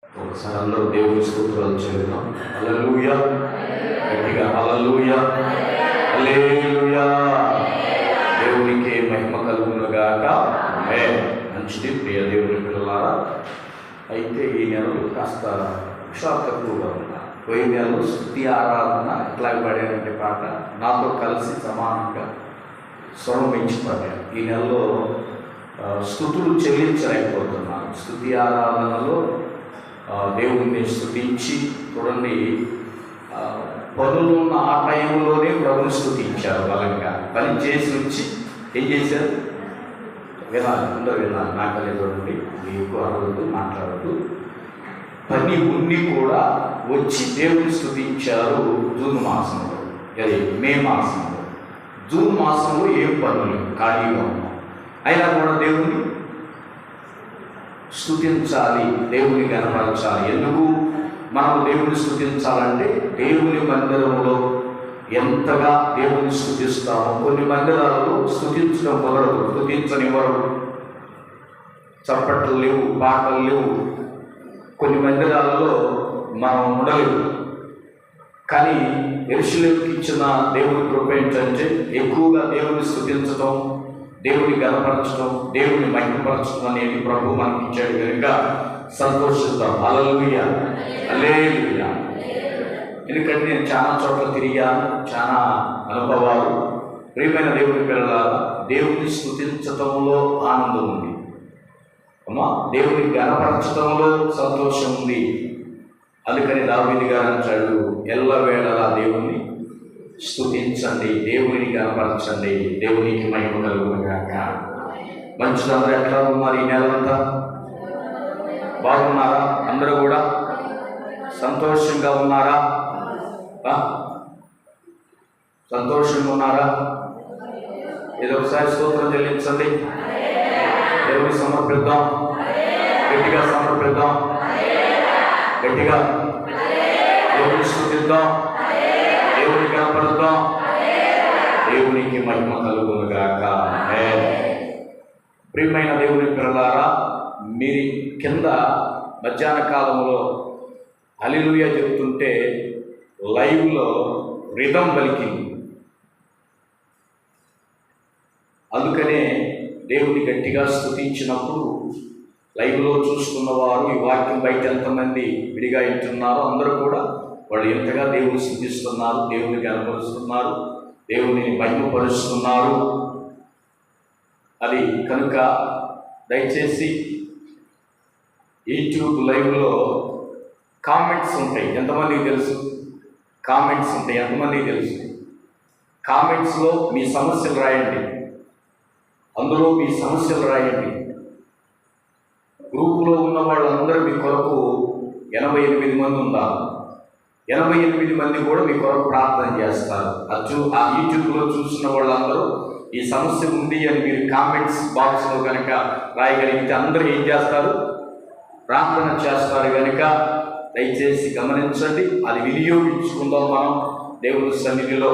ఒకసారి అందరూ దేవుని స్తోత్రాలు చెల్లిద్దాం. హల్లెలూయా, గట్టిగా హల్లెలూయా, హల్లెలూయా. దేవునికి మహిమ కలుగును గాక. మంచిది ప్రియ దేవుని పిల్లలారా. అయితే ఈ నెలలు కాస్త హుషారు తక్కువగా ఉన్నా. పోయిన నెలలో స్తుతి ఆరాధన ఎట్లా పడానంటే పాట నాతో కలిసి సమానంగా స్వరం పెంచి పడ్డాను. ఈ నెలలో స్తుతులు చెల్లించలేకపోతున్నాను. స్తుతి ఆరాధనలో దేవుడిని స్తుతించి చూడండి, పనులు ఉన్న ఆ టైంలోనే ప్రభుని స్తుతించారు. బలంగా పని చేసి వచ్చి ఏం చేశారు? వినాలి, అందరూ వినాలి. నాకలే చూడండి, మీకు అరవద్దు, మాట్లాడద్దు. పని ఉన్ని కూడా వచ్చి దేవుని స్తుతించారు. జూన్ మాసంలో, అది మే మాసంలో. జూన్ మాసంలో ఏం పనులు ఖాళీగా ఉన్నాం, అయినా కూడా దేవుని స్తుతించాలి, దేవుని కనపరచాలి. ఎందుకు మనం దేవుని స్తుతించాలంటే దేవుని మందిరంలో ఎంతగా దేవుని స్తుతిస్తామో. కొన్ని మందిరాలలో స్తుతించడం కుదరదు, స్తుతించనివ్వరు, చప్పట్లు లేవు, పాటలు లేవు. కొన్ని మందిరాలలో మనం ఉండలేము. కానీ యెరూషలేముకి ఇచ్చిన దేవుని కృప ఏంటంటే ఎక్కువగా దేవుని స్తుతించడం, దేవుని గణపరచడం, దేవుని మహిమపరచడం అనేది ప్రభు మనకి ఇచ్చాడు కనుక సంతోషిద్దాం. హల్లెలూయా, హల్లెలూయా. ఎందుకంటే నేను చాలా చోట్ల తిరిగాను, చాలా అనుభవాలు. ప్రియమైన దేవుని పిల్లలారా, దేవుని స్తుతించటంలో ఆనందం ఉంది, అమ్మా, దేవుని గణపరచడంలో సంతోషం ఉంది. అందుకని దావీదు గారు అంటాడు, ఎల్లవేళలా దేవుని స్తుతించండి, దేవుని కనపరచండి, దేవునికి మహిమ కలుగును గాక. మంచిదందరూ ఎట్లా ఉన్నారు? ఈ నెలంతా బాగున్నారా? అందరూ కూడా సంతోషంగా ఉన్నారా? సంతోషంగా ఉన్నారా? ఏదో ఒకసారి స్తోత్రం చెల్లించండి, దేవుని సమర్పిద్దాం, గట్టిగా సమర్పిద్దాం, గట్టిగా దేవుని స్తుతిద్దాం, దేవుని కనపడతాం, దేవునికి మహిమ కలుగును గాక. ప్రియమైన దేవుని పిల్లలారా, మీరు కింద మధ్యాహ్న కాలంలో హల్లెలూయా చెప్తుంటే లైవ్లో రిథం పలికింది. అందుకనే దేవుని గట్టిగా స్తుతించినప్పుడు లైవ్లో చూస్తున్న వారు, ఈ వాక్యం బయట ఎంతమంది విడిగా వింటున్నారో అందరూ కూడా వాళ్ళు ఎంతగా దేవుని స్తుతిస్తున్నారు, దేవుని కనపరుస్తున్నారు, దేవుని మహిమపరుస్తున్నారు. అది కనుక దయచేసి యూట్యూబ్ లైవ్లో కామెంట్స్ ఉంటాయి, ఎంతమందికి తెలుసు? కామెంట్స్ ఉంటాయి, ఎంతమందికి తెలుసు? కామెంట్స్లో మీ సమస్యలు రాయండి, అందులో మీ సమస్యలు రాయండి. గ్రూపులో ఉన్న వాళ్ళందరూ మీ కొరకు 88 మంది ఉన్నారు. 88 మంది కూడా మీ కొరకు ప్రార్థన చేస్తారు. ఆ యూట్యూబ్లో చూసిన వాళ్ళందరూ ఈ సమస్య ఉంది అని మీరు కామెంట్స్ బాక్స్లో కనుక రాయగలిగితే అందరూ ఏం చేస్తారు? ప్రార్థన చేస్తారు. కనుక దయచేసి గమనించండి, అది వినియోగించుకుందాం మనం దేవుని సన్నిధిలో.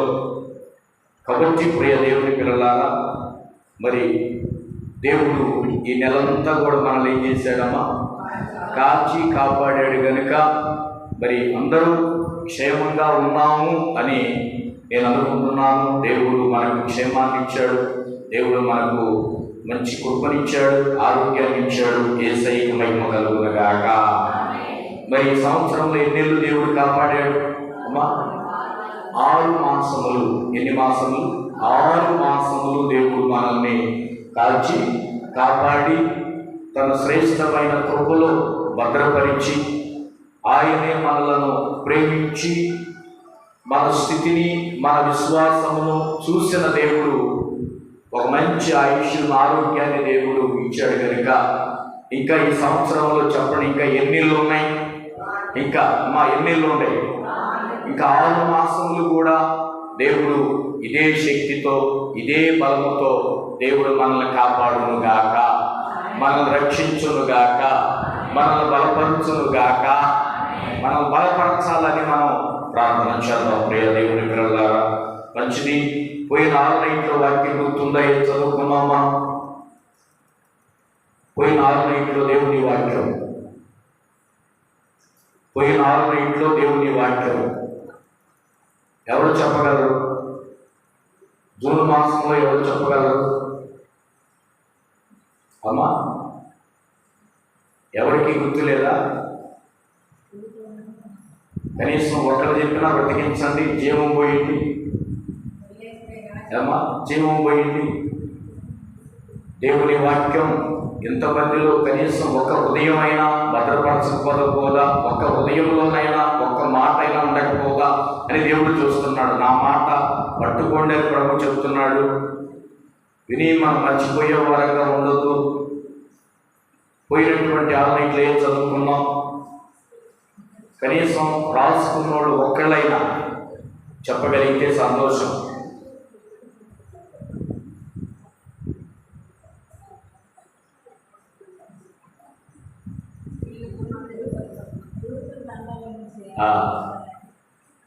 కాబట్టి ప్రియ దేవుని పిల్లలారా, మరి దేవుడు ఈ నెలంతా కూడా మనల్ని ఏం చేశాడమ్మా? కాచి కాపాడాడు. కనుక మరి అందరూ క్షేమంగా ఉన్నాము అని నేను అనుకుంటున్నాను. దేవుడు మనకు క్షేమాన్ని ఇచ్చాడు, దేవుడు మనకు మంచి కృపనిచ్చాడు, ఆరోగ్యాన్ని ఇచ్చాడు. యేసయ్యకి మహిమ కలుగును గాక. మరి ఈ సంవత్సరంలో ఎన్నేళ్ళు దేవుడు కాపాడాడు అమ్మా? 6 మాసములు. ఎన్ని మాసములు? 6 మాసములు దేవుడు మనల్ని కాచి కాపాడి తన శ్రేష్టమైన కృపలో భద్రపరిచి, ఆయనే మనలను ప్రేమించి మన స్థితిని, మన విశ్వాసమును చూసిన దేవుడు ఒక మంచి ఆయుష్ను, ఆరోగ్యాన్ని దేవుడు ఇచ్చాడు. కనుక ఇంకా ఈ సంవత్సరంలో చెప్పండి, ఇంకా ఎన్నిళ్ళు ఉన్నాయి? ఇంకా మా ఎన్నిళ్ళు ఉన్నాయి? ఇంకా 6 మాసములు కూడా దేవుడు ఇదే శక్తితో, ఇదే బలముతో దేవుడు మనల్ని కాపాడును గాక, మనల్ని రక్షించును గాక, మనల్ని బలపరచును గాక. మనం బలపరచాలని మనం ప్రార్థన చేద్దాం. ప్రియ దేవుని పిల్లలారా, మంచిది. పోయిన 6 నైట్లో వాక్యం గుర్తుందా? ఏం చదువుకున్నాం మనం? పోయిన 6 నైట్లో దేవుని వాక్యం పోయిన 6 నైట్లో దేవుని వాక్యం ఎవరు చెప్పగలరు? జూన్ మాసంలో ఎవరు చెప్పగలరు? అమ్మా, ఎవరికి గుర్తు లేదా? కనీసం ఒక్కరు చెప్పినా బ్రతికించండి. జీవం పోయింది అమ్మా, జీవం పోయింది. దేవుని వాక్యం ఇంతమందిలో కనీసం ఒక హృదయమైనా భద్రపరచకపోదా, ఒక్క హృదయంలోనైనా ఒక్క మాట అయినా ఉండకపోగా అని దేవుడు చూస్తున్నాడు. నా మాట పట్టుకోండి అని ప్రభు చెప్తున్నాడు. విని మనం మర్చిపోయే వారంగా ఉండొద్దు. పోయినటువంటి 6 నైట్లు ఏం చదువుకున్నాం? కనీసం రాసుకున్నోళ్ళు ఒక్కళ్ళైనా చెప్పగలిగితే సంతోషం.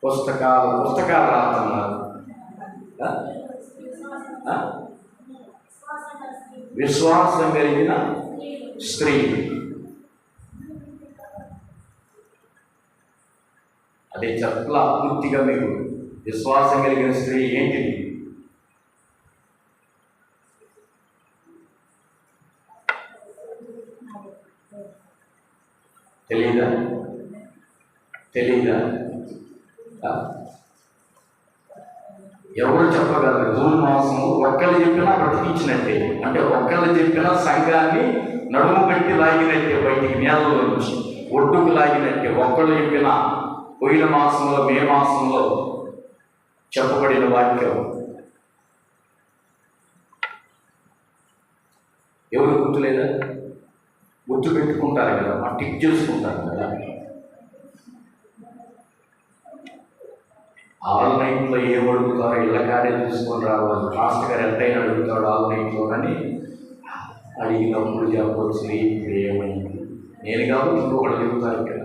పుస్తకాలు రాస్తున్నారు. విశ్వాసం కలిగిన స్త్రీ, అదే చెప్పలా పూర్తిగా మీకు. విశ్వాసం కలిగిన స్త్రీ ఏంటిది? తెలీదా? ఎవరు చెప్పగలరు? జూన్ మాసము ఒక్కళ్ళు చెప్పినా బ్రతికించినట్టే. అంటే ఒక్కళ్ళు చెప్పినా సంఘాన్ని నడుము పెట్టి లాగినట్టే, బయటికి నేలలో నుంచి ఒడ్డుకు లాగినట్టే. ఒక్కళ్ళు చెప్పినా పోయిన మాసంలో, మే మాసంలో చెప్పబడిన వాక్యం ఎవరు గుర్తులేదా? గుర్తు పెట్టుకుంటారు కదా, టిక్ చేసుకుంటారు కదా. 6 నైట్లో ఏం అడుగుతారో ఇళ్ళ కాడే తీసుకొని రావాలి. మాస్టర్ గారు ఎంతైనా అడుగుతాడు 6 నైట్లో, కానీ అడిగినప్పుడు చెప్పవచ్చు ఇప్పుడు ఏమైంది. నేను కాబట్టి ఇంకొకటి అడుగుతారు ఇక్కడ.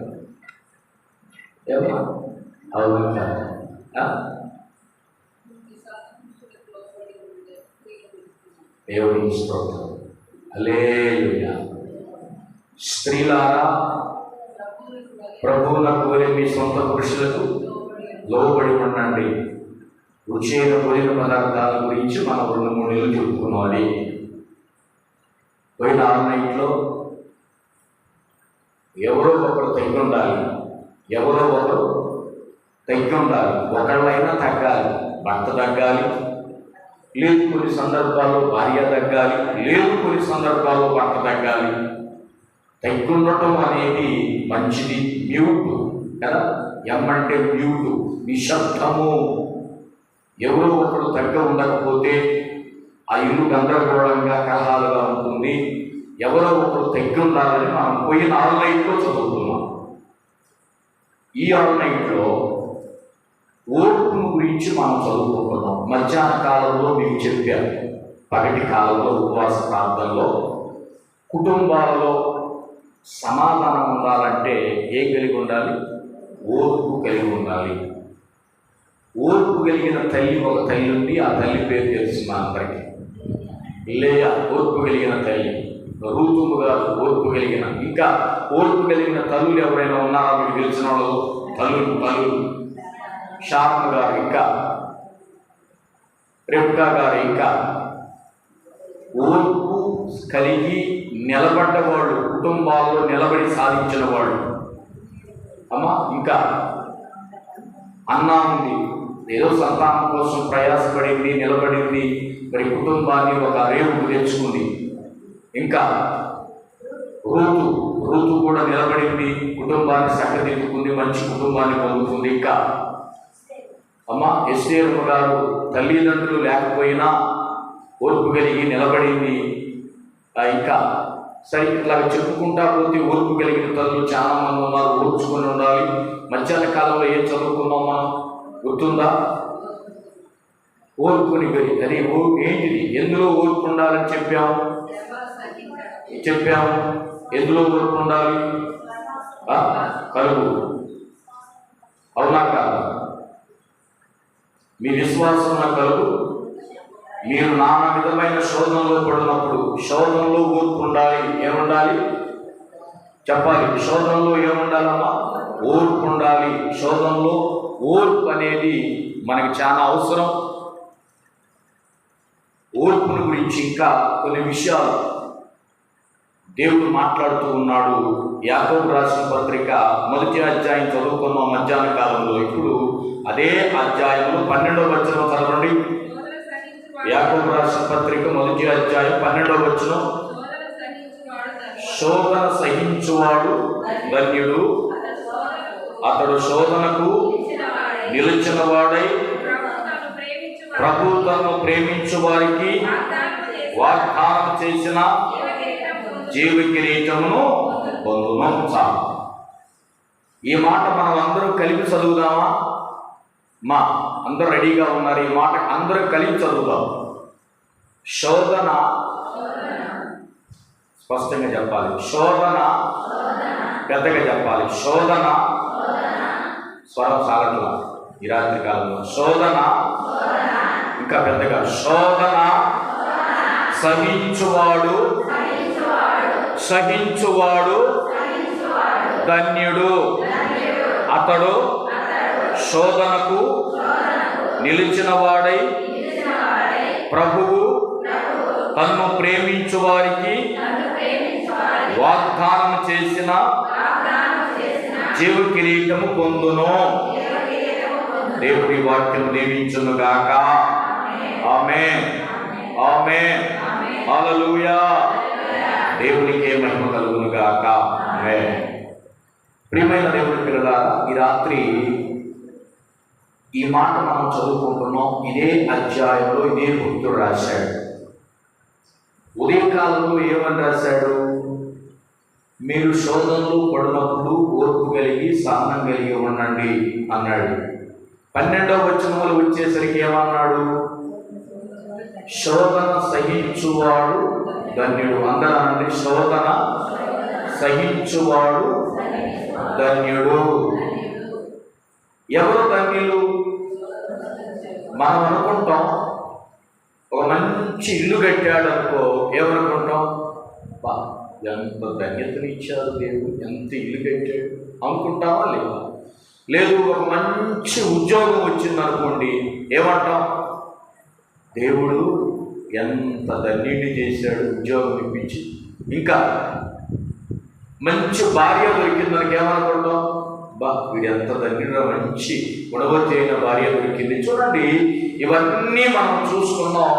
ఏమన్నా అవును కదా? దేవుని స్తోత్రం. హల్లెలూయా. స్త్రీలారా, ప్రభువులకు వలె మీ సొంత పురుషులకు లోబడి ఉండండి. రుచైన భోజన పదార్థాల గురించి మనం 2-3 నెలలు చెప్పుకోవాలి. పోయిన 6 నైట్లో ఎవరో ఒకరు తగ్గి ఉండాలి. ఒకళ్ళైనా తగ్గాలి. భర్త తగ్గాలి, లేదు కొన్ని సందర్భాల్లో భార్య తగ్గాలి, లేదు కొన్ని సందర్భాల్లో భర్త తగ్గాలి. తగ్గుండటం అనేది మంచిది. మ్యూట్ కదా, ఎమ్మంటే మ్యూట్, నిశ్శబ్దము. ఎవరో ఒకరు తగ్గ ఉండకపోతే ఆ ఇల్లు గందరగోళంగా కలహాలుగా ఉంటుంది. ఎవరో ఒకరు తగ్గి ఉండాలని మనం పోయిన 6 నైట్లో చదువుతున్నాం. ఈ 6 నైట్లో ఓర్పును గురించి మనం చదువుకుంటున్నాం. మధ్యాహ్న కాలంలో మీకు చెప్పారు, పగటి కాలంలో ఉపవాస ప్రాంతంలో కుటుంబాలలో సమాధానం ఉండాలంటే ఏం కలిగి ఉండాలి? ఓర్పు కలిగి ఉండాలి. ఓర్పు కలిగిన తల్లి ఒక తల్లి ఉంది. ఆ తల్లి పేరు తెలుసు మా అందరికీ. లేయా ఓర్పు కలిగిన తల్లి, రూతుము గారు ఓర్పు కలిగిన, ఇంకా ఓర్పు కలిగిన తల్లులు ఎవరైనా ఉన్నారా మీకు తెలిసిన వాళ్ళు? తల్లులు షారము గారు, ఇంకా రెబ్కా గారు, ఇంకా ఓర్పు కలిగి నిలబడ్డ వాళ్ళు, కుటుంబాల్లో నిలబడి సాధించిన వాళ్ళు. అమ్మా, ఇంకా అన్నా ఉంది, ఏదో సంతానం కోసం ప్రయాసపడింది, నిలబడింది, మరి కుటుంబాన్ని ఒక రేవుకు తెచ్చుకుంది. ఇంకా రూతు కూడా నిలబడింది, కుటుంబాన్ని చక్కదిద్దుకుంది, మంచి కుటుంబాన్ని పొందుతుంది. ఇంకా అమ్మ ఎస్తేరు గారు తల్లిదండ్రులు లేకపోయినా ఓర్పు కలిగి నిలబడింది. ఇంకా సరే ఇట్లా చెప్పుకుంటా పోతే ఓర్పు కలిగిన తల్లులు చాలా మంది ఉన్నారు. ఓర్చుకొని ఉండాలి. మధ్యాహ్న కాలంలో ఏం చదువుకున్నాం మనం? గుర్తుందా? ఓర్పుని అది ఏంటిది? ఎందులో ఓర్పు ఉండాలని చెప్పాము. ఎందులో ఓర్పు ఉండాలి? కలుగు. అవునా కాదా? మీ విశ్వాసం కలుగు. మీరు నానా విధమైన శోధనలో పడినప్పుడు శోధనలో ఓర్పు ఉండాలి. ఏముండాలి చెప్పాలి? శోధనలో ఏముండాలమ్మా? ఓర్పు ఉండాలి. శోధనలో ఓర్పు అనేది మనకి చాలా అవసరం. ఓర్పుని గురించి ఇంకా కొన్ని విషయాలు దేవుడు మాట్లాడుతూ ఉన్నాడు. యాకోబు రాసిన పత్రిక 1వ అధ్యాయం చదువుకున్నాం మధ్యాహ్న కాలంలో. ఇప్పుడు అదే అధ్యాయంలో 12వ వచనం చదవండి. యాకోబు రాసిన పత్రిక 1వ అధ్యాయం 12వ వచనం. శోధన సహించువాడు ధన్యుడు, అతడు శోధనకు నిలిచిన వాడై ప్రభు తను ప్రేమించు వారికి వాగ్దానం చేసిన జీవ కిరీటమును పొందును. చాలు. ఈ మాట మనం అందరూ కలిపి చదువుదామా? అందరూ రెడీగా ఉన్నారు? ఈ మాట అందరూ కలిపి చదువుదాం. శోధన, స్పష్టంగా చెప్పాలి. శోధన, పెద్దగా చెప్పాలి. శోధన, స్వరం సాగట్లా ఈ రాత్రి కాలంలో. శోధన, ఇంకా పెద్దగా. శోధన సహించువాడు ధన్యుడు, అతడు శోధనకు నిలిచిన వాడై ప్రభువు తన్ను ప్రేమించు వారికి వాగ్దానం చేసిన జీవ కిరీటము పొందును. దేవుడి వాక్యం దీవించునుగాక. ఆమేన్, ఆమేన్, హల్లెలూయా. దేవునికే మహిమ కలుగునుగాక. ఆమేన్. ప్రియమైన దేవుని పిల్లలారా, ఈ రాత్రి ఈ మాట మనం చదువుకుంటున్నాం. ఇదే అధ్యాయంలో ఇదే భక్తుడు రాశాడు. ఉదయకాలంలో ఏమని రాశాడు? మీరు శోధనలు పడినప్పుడు ఓర్పు కలిగి సహనం కలిగి ఉండండి అన్నాడు. 12వ వచనములు వచ్చేసరికి ఏమన్నాడు? శోధన సహించువాడు ధన్యుడు. అందరూ అనండి, శోధన సహించువాడు ధన్యుడు. ఎవరు ధన్యులు? మనం అనుకుంటాం, ఒక మంచి ఇల్లు కట్టాడు అనుకో, ఏమనుకుంటాం? ఎంత ధన్యతను ఇచ్చారు దేవుడు, ఎంత ఇల్లు కట్టాడు అనుకుంటామా? లేదు, ఒక మంచి ఉద్యోగం వచ్చింది అనుకోండి, ఏమంటాం? దేవుడు ఎంత ధన్యుడిని చేశాడు ఉద్యోగం ఇప్పించి. ఇంకా మంచి భార్య దొరికింది మనకి, ఏమనుకుంటాం? వీడు ఎంత ధన్యుడు, మంచి గుణవతి అయిన భార్య దొరికింది. చూడండి, ఇవన్నీ మనం చూసుకున్నాం.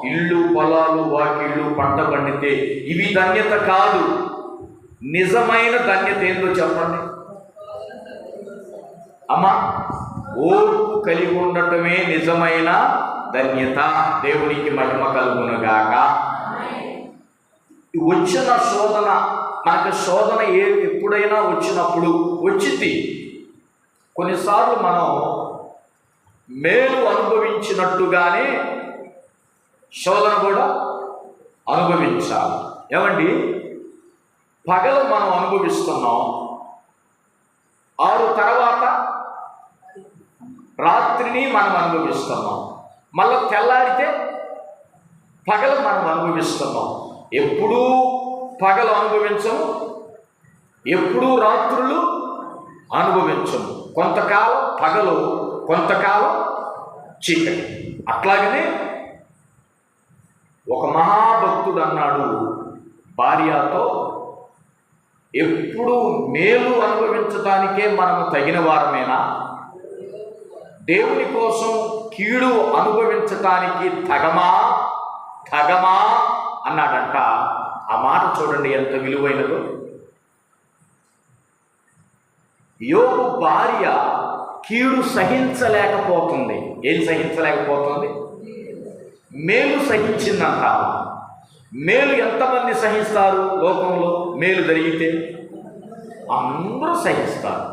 ఇల్లు, పొలాలు, వాకిళ్ళు, పంట పండితే ఇవి ధన్యత కాదు. నిజమైన ధన్యత ఏందో చెప్పండి అమ్మా. ఓర్పు కలిగి ఉండటమే నిజమైన ధన్యత. దేవునికి మహిమ కలుగునుగాక. వచ్చిన శోధన, మనకు శోధన ఎప్పుడైనా వచ్చినప్పుడు వచ్చింది. కొన్నిసార్లు మనం మేలు అనుభవించినట్టుగానే శోధన కూడా అనుభవించాలి. ఏమండి, పగలు మనం అనుభవిస్తున్నాం, 6 తర్వాత రాత్రిని మనం అనుభవిస్తున్నాం, మళ్ళీ తెల్లారితే పగలు మనం అనుభవిస్తున్నాం. ఎప్పుడూ పగలు అనుభవించము, ఎప్పుడూ రాత్రులు అనుభవించము. కొంతకాలం పగలు, కొంతకాలం చీకటి. అట్లాగనే ఒక మహాభక్తుడు అన్నాడు భార్యతో, ఎప్పుడు మేలు అనుభవించడానికే మనము తగిన వారమేనా? దేవుని కోసం కీడు అనుభవించటానికి తగమా అన్నాడంట. ఆ మాట చూడండి ఎంత విలువైనదో. యోబు భార్య కీడు సహించలేకపోతుంది. ఏం సహించలేకపోతుంది? మేలు సహించిందంట. మేలు ఎంతమంది సహిస్తారు లోకంలో? మేలు జరిగితే అందరూ సహిస్తారు.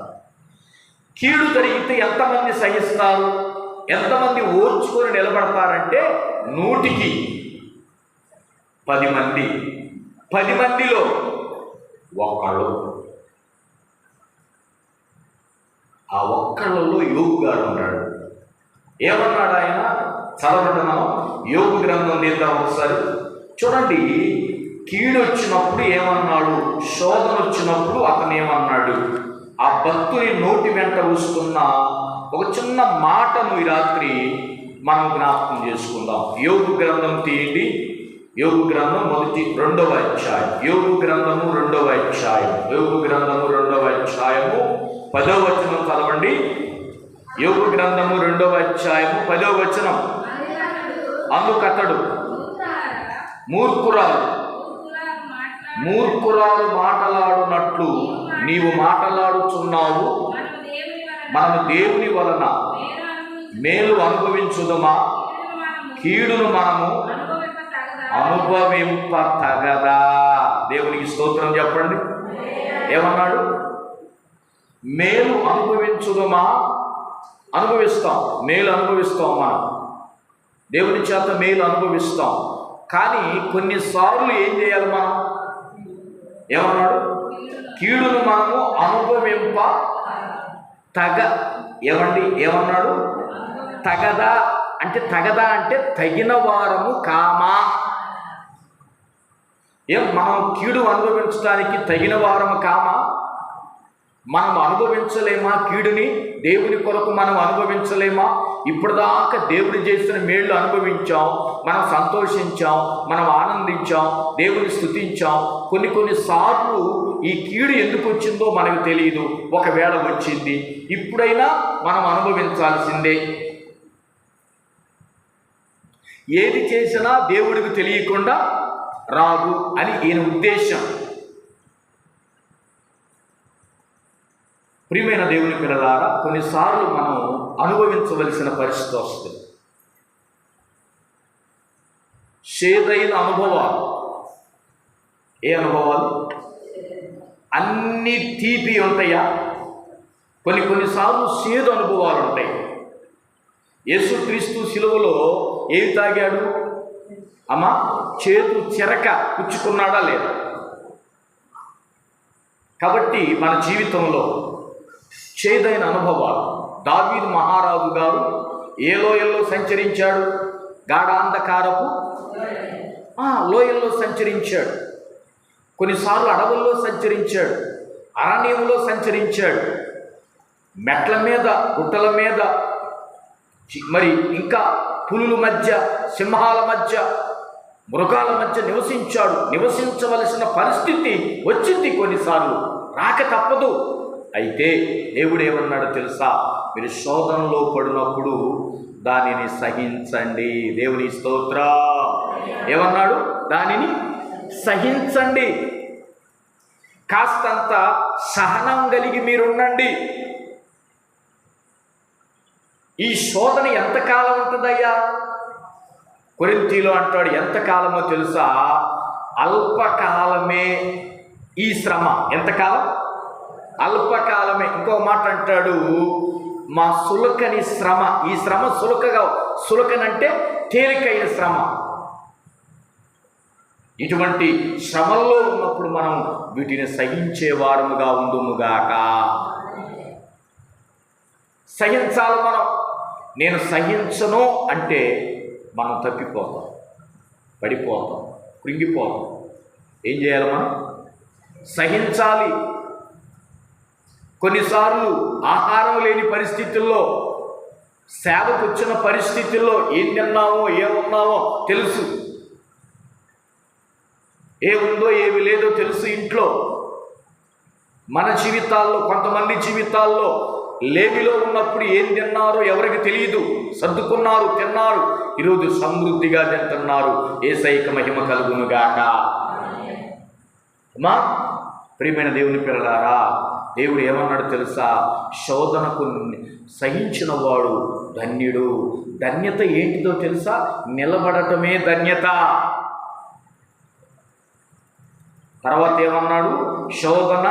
కీడు జరిగితే ఎంతమంది సహిస్తారు? ఎంతమంది ఓర్చుకొని నిలబడతారంటే 100కి 10 మంది. 10 మందిలో ఒక్కళ్ళు. ఆ ఒక్కళ్ళలో యోబు గారు ఉన్నాడు. ఏమన్నాడు ఆయన? చదవండి, మనం యోబు గ్రంథం తీద్దాం ఒకసారి. చూడండి, కీడు వచ్చినప్పుడు ఏమన్నాడు, శోధన వచ్చినప్పుడు అతను ఏమన్నాడు? ఆ భక్తుని నోటి వెంట వస్తున్న ఒక చిన్న మాటను ఈ రాత్రి మనం జ్ఞాపకం చేసుకుందాం. యోగు గ్రంథం తీయండి. యోగు గ్రంథం 2వ అధ్యాయం. యోగు గ్రంథము 2వ అధ్యాయం. యోగు గ్రంథము 2వ అధ్యాయము 10వ వచనం చదవండి. యోగు గ్రంథము 2వ అధ్యాయము 10వ వచనం. అందుకతడు మూర్ఖురాలు మాటలాడునట్లు నీవు మాటలాడుచున్నావు. మనము దేవుని వలన మేలు అనుభవించుదమా, కీడును మనము అనుభవింపతగదా? దేవునికి స్తోత్రం చెప్పండి. ఏమన్నాడు? మేలు అనుభవించుదమా? అనుభవిస్తాం, మేలు అనుభవిస్తాం. మనం దేవుని చేత మేలు అనుభవిస్తాం. కానీ కొన్నిసార్లు ఏం చేయాలి మనం? ఏమన్నాడు? కీడును మనము అనుభవింప ఏమన్నాడు? తగదా అంటే తగిన వారము కామా. మనం కీడు అనుభవించడానికి తగిన వారము కామా? మనం అనుభవించలేమా కీడుని? దేవుని కొరకు మనం అనుభవించలేమా? ఇప్పటిదాకా దేవుడు చేసిన మేళ్ళు అనుభవించాం, మనం సంతోషించాం, మనం ఆనందించాం, దేవుని స్తుతించాం. కొన్నిసార్లు ఈ కీడు ఎందుకు వచ్చిందో మనకు తెలియదు. ఒకవేళ వచ్చింది, ఇప్పుడైనా మనం అనుభవించాల్సిందే. ఏది చేసినా దేవుడికి తెలియకుండా రాదు అని ఈయన ఉద్దేశం. ప్రియమైన దేవుని పిల్లలారా, కొన్నిసార్లు మనం అనుభవించవలసిన పరిస్థితి వస్తుంది. చేదైన అనుభవాలు. ఏ అనుభవాలు? అన్ని తీపి ఉంటాయా? కొన్నిసార్లు చేదు అనుభవాలు ఉంటాయి. యేసుక్రీస్తు శిలువలో ఏమి తాగాడు? చేదు చెరక పుచ్చుకున్నాడా లేదా? కాబట్టి మన జీవితంలో చేదైన అనుభవాలు. దావీదు మహారాజు గారు ఏ లోయల్లో సంచరించాడు? గాఢాంధకారపు లోయల్లో సంచరించాడు. కొన్నిసార్లు అడవుల్లో సంచరించాడు, అరణ్యంలో సంచరించాడు, మెట్ల మీద, గుట్టల మీద, మరి ఇంకా పులుల మధ్య, సింహాల మధ్య, మృగాల మధ్య నివసించవలసిన పరిస్థితి వచ్చింది. కొన్నిసార్లు రాక తప్పదు. అయితే దేవుడు ఏమన్నాడు తెలుసా? మీరు శోధనలో పడినప్పుడు దానిని సహించండి. దేవుని స్తోత్రం. ఏమన్నాడు? దానిని సహించండి. కాస్తంత సహనం కలిగి మీరుండండి. ఈ శోధన ఎంతకాలం ఉంటుందయ్యా? కొరింథీలో అంటాడు, ఎంతకాలమో తెలుసా? అల్పకాలమే ఈ శ్రమ. ఎంతకాలం? అల్పకాలమే. ఇంకో మాట అంటాడు, మా సులకని శ్రమ. ఈ శ్రమ సులకనంటే తేలికైన శ్రమ. ఇటువంటి శ్రమల్లో ఉన్నప్పుడు మనం వీటిని సహించే వారముగా ఉండుముగాక. సహించాలి మనం. నేను సహించను అంటే మనం తప్పిపోతాం, పడిపోతాం, కృంగిపోతాం. ఏం చేయాలి? మనం సహించాలి. కొన్నిసార్లు ఆహారం లేని పరిస్థితుల్లో, సేవకు వచ్చిన పరిస్థితుల్లో ఏం తిన్నామో ఏమున్నామో తెలుసు, ఏముందో ఏమి లేదో తెలుసు. ఇంట్లో మన జీవితాల్లో, కొంతమంది జీవితాల్లో లేమిలో ఉన్నప్పుడు ఏం తిన్నారో ఎవరికి తెలియదు. సర్దుకున్నారు, తిన్నారు, ఈరోజు సమృద్ధిగా తింటున్నారు. యేసయ్యకు మహిమ కలుగునుగాక. అమ్మా, ప్రియమైన దేవుని పిల్లలారా, దేవుడు ఏమన్నాడు తెలుసా? శోధనకు సహించిన వాడు ధన్యుడు. ధన్యత ఏంటిదో తెలుసా? నిలబడటమే ధన్యత. తర్వాత ఏమన్నాడు? శోధన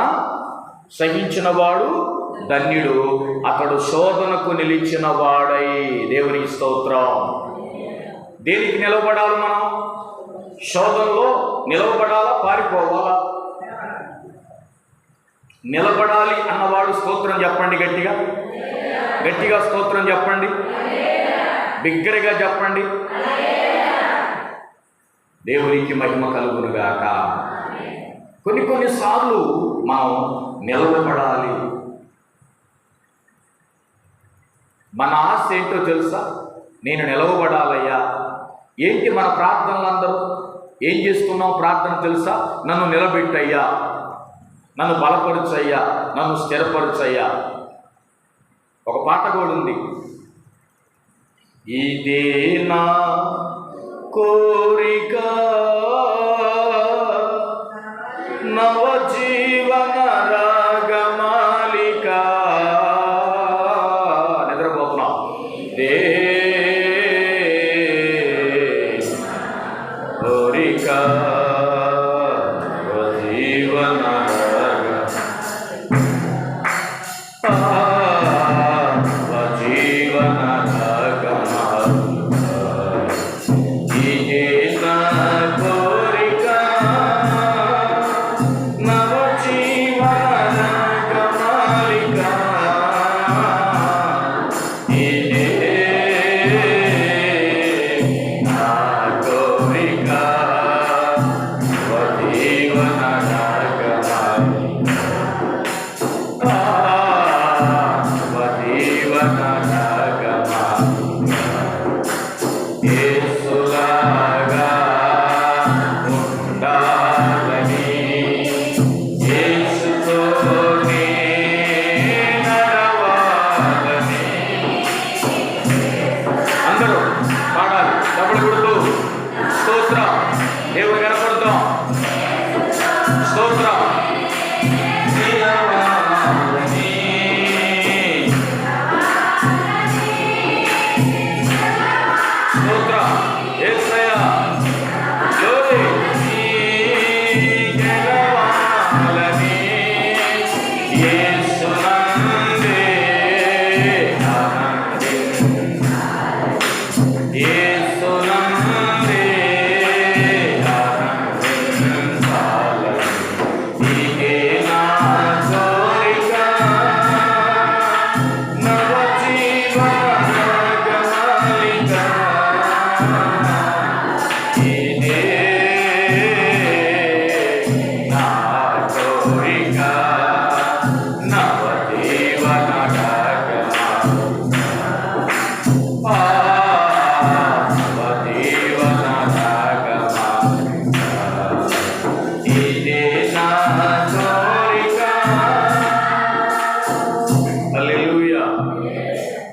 సహించిన వాడు ధన్యుడు, అతడు శోధనకు నిలిచిన వాడై. దేవుని స్తోత్రం. దేనికి నిలబడాలి మనం? శోధనలో నిలవబడాలా, పారిపోవాలా? నిలబడాలి అన్నవాడు స్తోత్రం చెప్పండి. గట్టిగా గట్టిగా స్తోత్రం చెప్పండి. బిగ్గరగా చెప్పండి. దేవునికి మహిమ కలుగునుగాక. కొన్నిసార్లు మనం నిలవబడాలి. మన ఆశ ఏంటో తెలుసా? నేను నిలవబడాలయ్యా. ఏంటి మన ప్రార్థనలు? అందరూ ఏం చేస్తున్నాం ప్రార్థన తెలుసా? నన్ను నిలబెట్టయ్యా, నన్ను బలపరచయ్యా, నన్ను స్థిరపరచయ్యా. ఒక పాట కూడా ఉంది, ఇదే నా కోరిక నవజీవన రాగమాలిక. నిద్రపోతున్నాం. కోరిక జీవన జీవన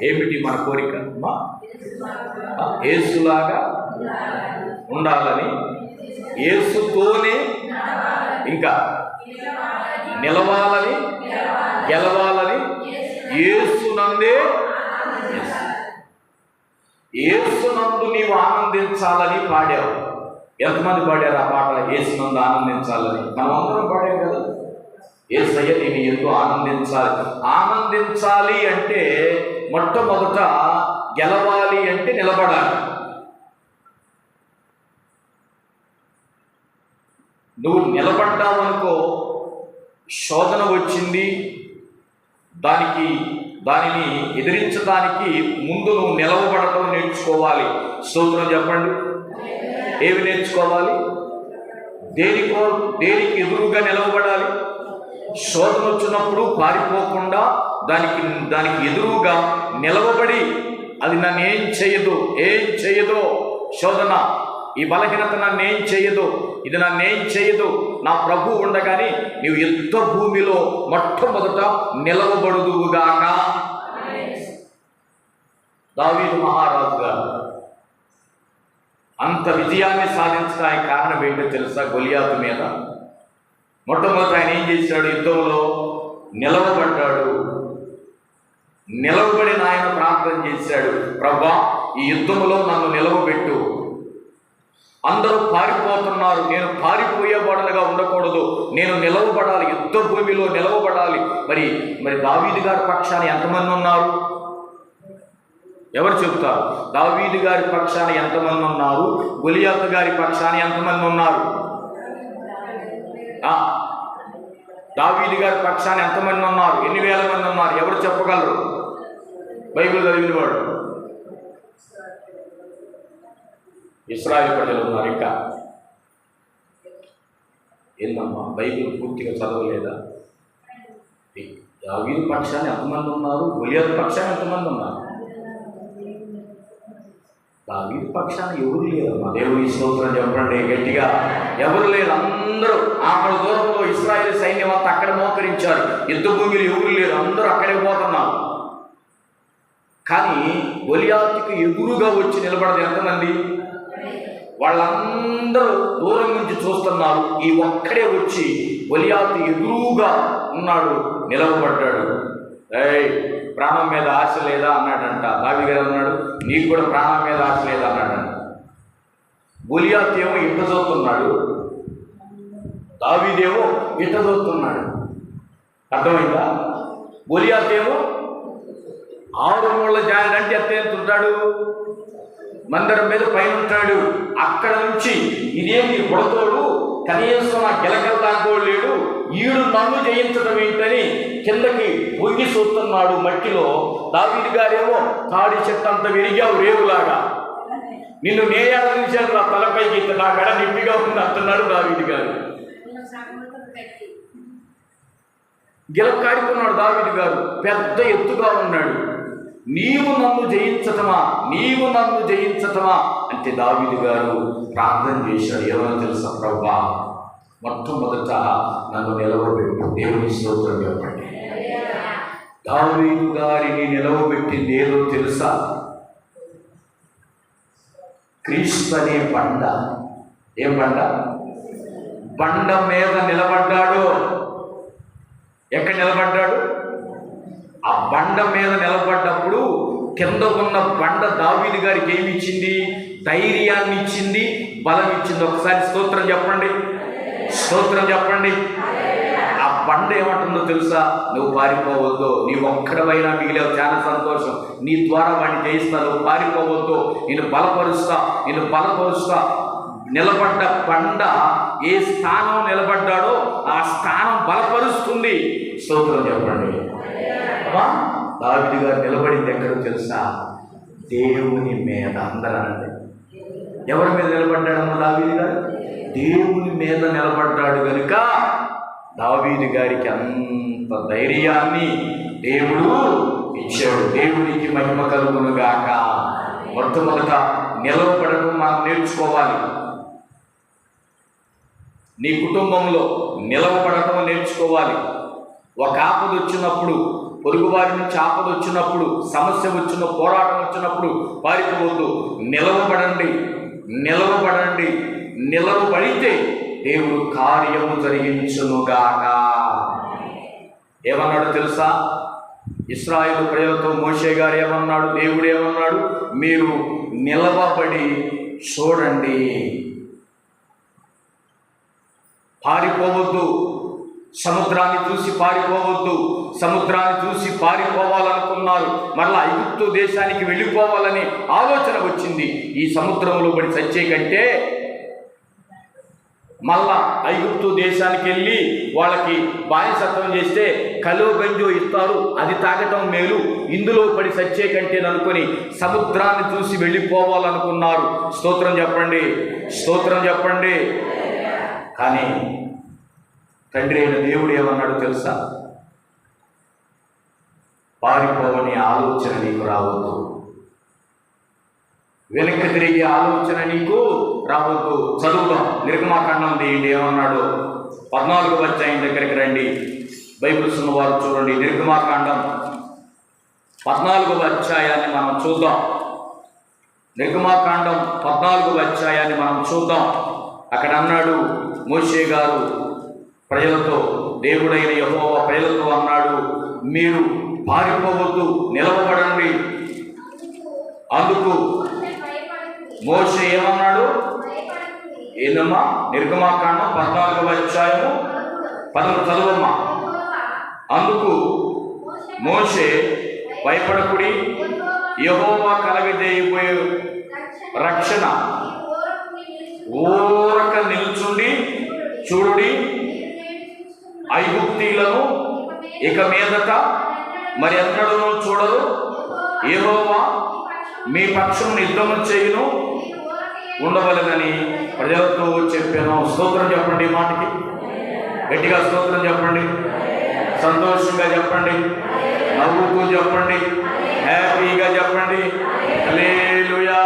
ఏమిటి మన కోరిక? యేసులాగా ఉండాలని, యేసుతోనే ఇంకా నిలవాలని, గెలవాలని, యేసునందే, యేసునందు నీవు ఆనందించాలని పాడావు. ఎంతమంది పాడారు ఆ పాట? యేసునందు ఆనందించాలని మనం అందరం పాడాం కదా. యేసయ్య నేను ఎంతో ఆనందించాలి. ఆనందించాలి అంటే మొట్టమొదట గెలవాలి అంటే నిలబడాలి. నువ్వు నిలబడ్డావనుకో, శోధన వచ్చింది, దానిని ఎదిరించడానికి ముందు నువ్వు నిలవబడటం నేర్చుకోవాలి. స్తోత్రం చెప్పండి. ఏమి నేర్చుకోవాలి? దేనికి ఎదురుగా నిలవబడాలి? శోధన వచ్చినప్పుడు పారిపోకుండా దానికి ఎదురుగా నిలవబడి, అది నన్ను ఏం చేయదో శోధన, ఈ బలహీనత నన్ను ఏం చేయదు, ఇది నన్ను ఏం చేయదు, నా ప్రభు ఉండగాని నీవు యుద్ధ భూమిలో మొట్టమొదట నిలవబడుదువుగాక. దావీదు మహారాజు గారు అంత విజయాన్ని సాధించడానికి కారణం ఏంటో తెలుసా? గొలియాతు మీద మొట్టమొదట ఆయన ఏం చేశాడు? యుద్ధంలో నిలవబడ్డాడు. నిలవబడిన ఆయన ప్రార్థన చేశాడు, ప్రభా ఈ యుద్ధంలో నన్ను నిలవబెట్టు. అందరూ పారిపోతున్నారు, నేను పారిపోయేవాడుగా ఉండకూడదు, నేను నిలవబడాలి, యుద్ధ భూమిలో నిలవబడాలి. మరి దావీదు గారి పక్షాన ఎంతమంది ఉన్నారు? ఎవరు చెప్తారు? దావీదు గారి పక్షాన ఎంతమంది ఉన్నారు? గొలియాతు గారి పక్షాన ఎంతమంది ఉన్నారు? దావీదు గారి పక్షాన ఎంతమంది ఉన్నారు? ఎన్ని వేల మంది ఉన్నారు? ఎవరు చెప్పగలరు? బైబిల్ చదివిన వాడు. ఇశ్రాయేలు ప్రజలు ఉన్నారు. ఇంకా ఏందమ్మా బైబిల్ పూర్తిగా చదవలేదా? దావీదు పక్షాన ఎంతమంది ఉన్నారు? గొలియాతు పక్షాన ఎంతమంది ఉన్నారు? దావీదు పక్షాన ఎవరు లేరమ్మా. దేవుని స్తోత్రం చెప్పండి గట్టిగా. ఎవరు లేరు, అందరూ ఆమె దూరంలో ఇశ్రాయేలు సైన్యం అంతా అక్కడ మోకరించారు. యుద్ధ భూమిలో ఎవరు లేరు, అందరూ అక్కడే పోతున్నారు. కానీ గొలియాతుకు ఎదురుగా వచ్చి నిలబడదు ఎంతమంది? వాళ్ళందరూ దూరం నుంచి చూస్తున్నారు. ఈ ఒక్కడే వచ్చి గొలియాతు ఎదురుగా ఉన్నాడు, నిలవబడ్డాడు. ప్రాణం మీద ఆశ లేదా అన్నాడంట. దావీదు గారు అన్నాడు, నీకు కూడా ప్రాణం మీద ఆశ లేదా అన్నాడంట. గొలియాతు ఏమో ఇంట చూస్తున్నాడు, దావీదేమో ఇంట చూస్తున్నాడు. అర్థమైందా? గొలియాతు ఏమో 6 మూళ్ళ జాయిన్ అంటే ఎంత ఉంటాడు, మందిరం మీద పైన ఉంటాడు. అక్కడ నుంచి ఇదేంటి బుడతోడు, కనీసం నా గిలకలు తాగోలేడు, ఈడు నన్ను జయించడం ఏంటని కిందకి వంగి చూస్తున్నాడు మట్టిలో. దావీదు గారేమో తాడి చెట్టు అంత విరిగావు రేవులాగా, నిన్ను నేయాడ చూశాను నా తలపైకి, నా గడ నిప్పిగా ఉంది అంటున్నాడు దావీదు గారు. గిలకాడుకున్నాడు దావీదు గారు, పెద్ద ఎత్తుగా ఉన్నాడు. నీవు నన్ను జయించటమా, నీవు నన్ను జయించటమా అంటే దావీదు గారు ప్రార్థన చేశాడు. ఏమని తెలుసా? ప్రభువా, మొట్టమొదట నన్ను నిలవబెట్టు. దేవుని స్తోత్రం చెప్పండి. దావీదు గారిని నిలవబెట్టింది ఏదో తెలుసా? క్రీస్తు అనే బండ. ఏం బండ? బండ మీద నిలబడ్డాడు. ఎక్కడ నిలబడ్డాడు? ఆ బండ మీద నిలబడ్డప్పుడు కింద ఉన్న బండ దావీదు గారికి ఏమి ఇచ్చింది? ధైర్యాన్ని ఇచ్చింది, బలం ఇచ్చింది. ఒకసారి స్తోత్రం చెప్పండి, స్తోత్రం చెప్పండి. ఆ బండ ఏమంటుందో తెలుసా? నువ్వు పారిపోవద్దు, నీ ఒక్కడమైనా మిగిలేవు, చాలా సంతోషం, నీ ద్వారా వాడిని జయిస్తా, నువ్వు పారిపోవద్దు, నేను బలపరుస్తా, నేను బలపరుస్తా. నిలబడ్డ బండ ఏ స్థానం నిలబడ్డాడో ఆ స్థానం బలపరుస్తుంది. స్తోత్రం చెప్పండి. దావీదు గారు నిలబడింది ఎక్కడో తెలుసా? దేవుని మీద. అందరూ అనండి, ఎవరి మీద నిలబడ్డాడమ్మ దావీదు గారు? దేవుని మీద నిలబడ్డాడు కనుక దావీదు గారికి అంత ధైర్యాన్ని దేవుడు ఇచ్చాడు. దేవునికి మహిమ కలుగును గాక. మొట్టమొదట నిలవబడటం మనం నేర్చుకోవాలి. నీ కుటుంబంలో నిలవబడటం నేర్చుకోవాలి. ఒక ఆపద వచ్చినప్పుడు, పొరుగువారి నుంచి ఆపద వచ్చినప్పుడు, సమస్య వచ్చిన, పోరాటం వచ్చినప్పుడు పారిపోవద్దు. నిలవబడండి, నిలవబడండి. నిలవబడితే దేవుడు కార్యము జరిగించునుగాక. ఏమన్నాడు తెలుసా? ఇశ్రాయేలు ప్రజలతో మోషే గారు ఏమన్నాడు? దేవుడు ఏమన్నాడు? మీరు నిలవబడి చూడండి, పారిపోవద్దు. సముద్రాన్ని చూసి పారిపోవద్దు. సముద్రాన్ని చూసి పారిపోవాలనుకున్నారు, మరలా ఐగుప్తు దేశానికి వెళ్ళిపోవాలని ఆలోచన వచ్చింది. ఈ సముద్రంలో పడి చచ్చే కంటే మళ్ళా ఐగుప్తు దేశానికి వెళ్ళి వాళ్ళకి బానిసత్వం చేస్తే కలో గంజో ఇస్తారు, అది తాగటం మేలు, ఇందులో పడి చచ్చే కంటే అనుకొని సముద్రాన్ని చూసి వెళ్ళిపోవాలనుకున్నారు. స్తోత్రం చెప్పండి, స్తోత్రం చెప్పండి. కానీ తండ్రి అయిన దేవుడు ఏమన్నాడు తెలుసా? పారిపోవని ఆలోచన నీకు రావద్దు, వెనక్కి తిరిగే ఆలోచన నీకు రావద్దు. చదువుదాం, నిర్గమాకాండం తీయండి. ఏమన్నాడు? 14వ అధ్యాయం దగ్గరికి రండి. బైబిల్స్ ఉన్నవారు చూడండి. నిర్గమాకాండం 14వ అధ్యాయాన్ని మనం చూద్దాం. నిర్గమాకాండం 14వ అధ్యాయాన్ని మనం చూద్దాం. అక్కడ అన్నాడు మోషే గారు ప్రజలతో, దేవుడైన యెహోవా ప్రజలతో అన్నాడు, మీరు పారిపోవద్దు, నిలవబడండి. అందుకు మోషే ఏమన్నాడు? ఏందమ్మా? నిర్గమాకాండం 14వ అధ్యాయము 11 చదువమ్మా. అందుకు మోషే, భయపడకుడి, యెహోవా కలగజేయబోయే రక్షణ ఊరక నిల్చుండి చూడుడి, ఐగుప్తీయులను ఇక మీదట మరి ఎన్నడూ చూడరు, యెహోవా మీ పక్షం యుద్ధము చేయును ఉండవలెనని ప్రజలతో చెప్పాను. స్తోత్రం చెప్పండి. ఈ మాటకి గట్టిగా స్తోత్రం చెప్పండి, సంతోషంగా చెప్పండి, నవ్వుతూ చెప్పండి, హ్యాపీగా చెప్పండి. హల్లెలూయా.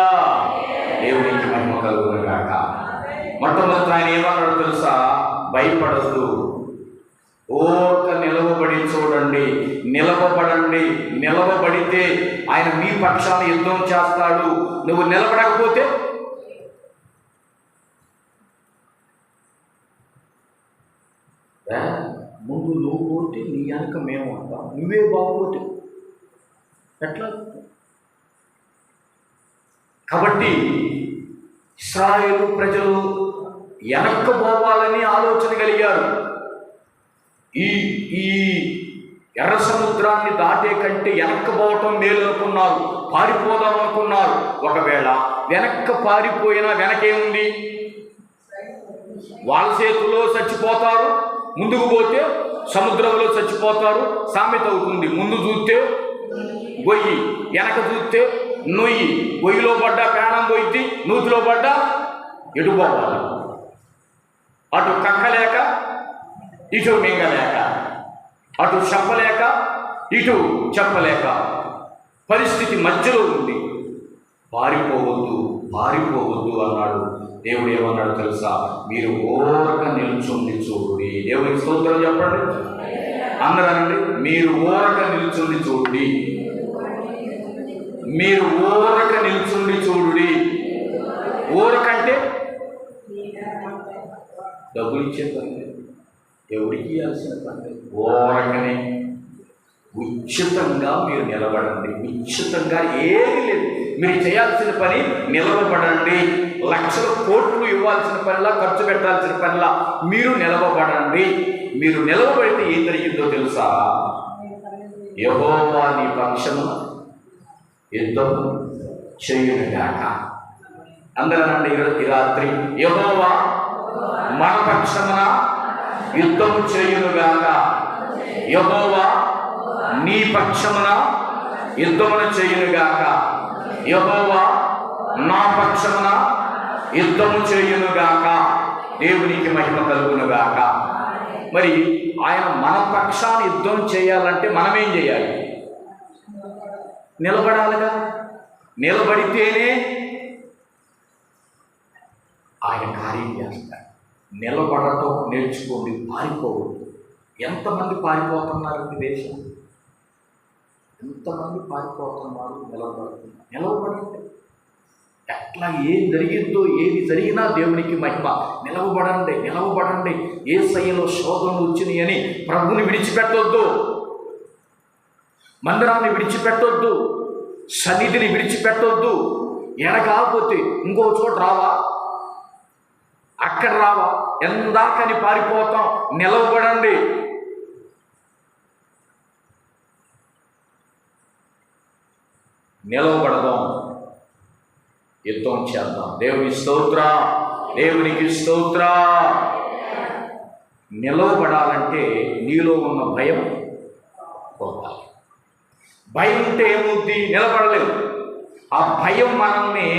భయపడద్దు. నిలవబడి చూడండి, నిలవబడండి. నిలవబడితే ఆయన మీ పక్షాన యుద్ధం చేస్తాడు. నువ్వు నిలబడకపోతే ముందు నువ్వు పోతే నీ వెనక మేము ఉంటాం. నువ్వే బాగుపోతే ఎట్లా? కాబట్టి ఇశ్రాయేలు ప్రజలు వెనక్కి పోవాలని ఆలోచన కలిగారు. ఈ ఎర్ర సముద్రాన్ని దాటే కంటే వెనక్కి పోవటం మేలు అనుకున్నారు, పారిపోదాం అనుకున్నారు. ఒకవేళ వెనక్కి పారిపోయినా వెనకేముంది? వాళ్ళ చేతుల్లో చచ్చిపోతారు, ముందుకు పోతే సముద్రంలో చచ్చిపోతారు. సామెత అవుతుంది, ముందు చూస్తే గొయ్యి, వెనక చూస్తే నొయ్యి. గొయ్యిలో పడ్డా ప్రాణం పోయింది, నూతిలో పడ్డా ఎటు పోవాలి? అటు కక్కలేక ఇటు మింగలేక, అటు చెప్పలేక ఇటు చెప్పలేక పరిస్థితి మధ్యలో ఉంది. పారిపోవద్దు, పారిపోవద్దు అన్నాడు. దేవుడు ఏమన్నాడు తెలుసా? మీరు ఊరక నిల్చుండి చూడుడి. దేవునికి స్తోత్రం చెప్పండి అందరనండి. మీరు ఊరక నిల్చుండి చూడుడి. మీరు ఊరక నిల్చుండి చూడుడి. ఊరకంటే డబ్బులు ఇచ్చే పని, ఎవరికి ఇవ్వాల్సిన పని. ఊరకనే ఉచితంగా మీరు నిలబడండి. ఉచితంగా ఏమీ లేదు, మీరు చేయాల్సిన పని నిలవబడండి. లక్షల కోట్లు ఇవ్వాల్సిన పనిలా, ఖర్చు పెట్టాల్సిన పనిలా మీరు నిలవబడండి. మీరు నిలవబడితే ఏం జరిగిందో తెలుసా? యెహోవా నీ పక్షమున యుద్ధం చేయునుగాక. అందరనండి ఈ రాత్రి, యెహోవా మన పక్షమున యుద్ధం చేయునుగాక. యెహోవా నీ పక్షమున యుద్ధమును చేయునుగాక. యెహోవా నా పక్షమున యుద్ధము చేయునుగాక. దేవునికి మహిమ కలుగునుగాక. మరి ఆయన మన పక్షాన యుద్ధం చేయాలంటే మనమేం చేయాలి? నిలబడాలిగా. నిలబడితేనే ఆయన కార్యం చేస్తాడు. నిలబడటం నేర్చుకోండి, పారిపోవద్దు. ఎంతమంది పారిపోతున్నారు ఈ దేశం? ఎంతమంది పారిపోతున్నారు? నిలబడుతున్నారు. నిలవబడండి. ఎట్లా ఏం జరిగిందో, ఏది జరిగినా దేవునికి మహిమ. నిలవబడండి, నిలవబడండి. యేసయ్యలో శోధనలు వచ్చినాయి అని ప్రభుని విడిచిపెట్టొద్దు, మందిరాన్ని విడిచిపెట్టొద్దు, సన్నిధిని విడిచిపెట్టొద్దు. ఎనకాకపోతే ఇంకో చోట రావా, అక్కడ రావా, ఎందాకని పారిపోతాం. నిలవబడండి. నిలవబడదాం, యుద్ధం చేద్దాం. దేవుని స్తోత్ర, దేవునికి స్తోత్ర. నిలవబడాలంటే నీలో ఉన్న భయం పోవాలి. భయం ఉంటే ఏముంది? నిలబడలేదు. ఆ భయం మనల్ని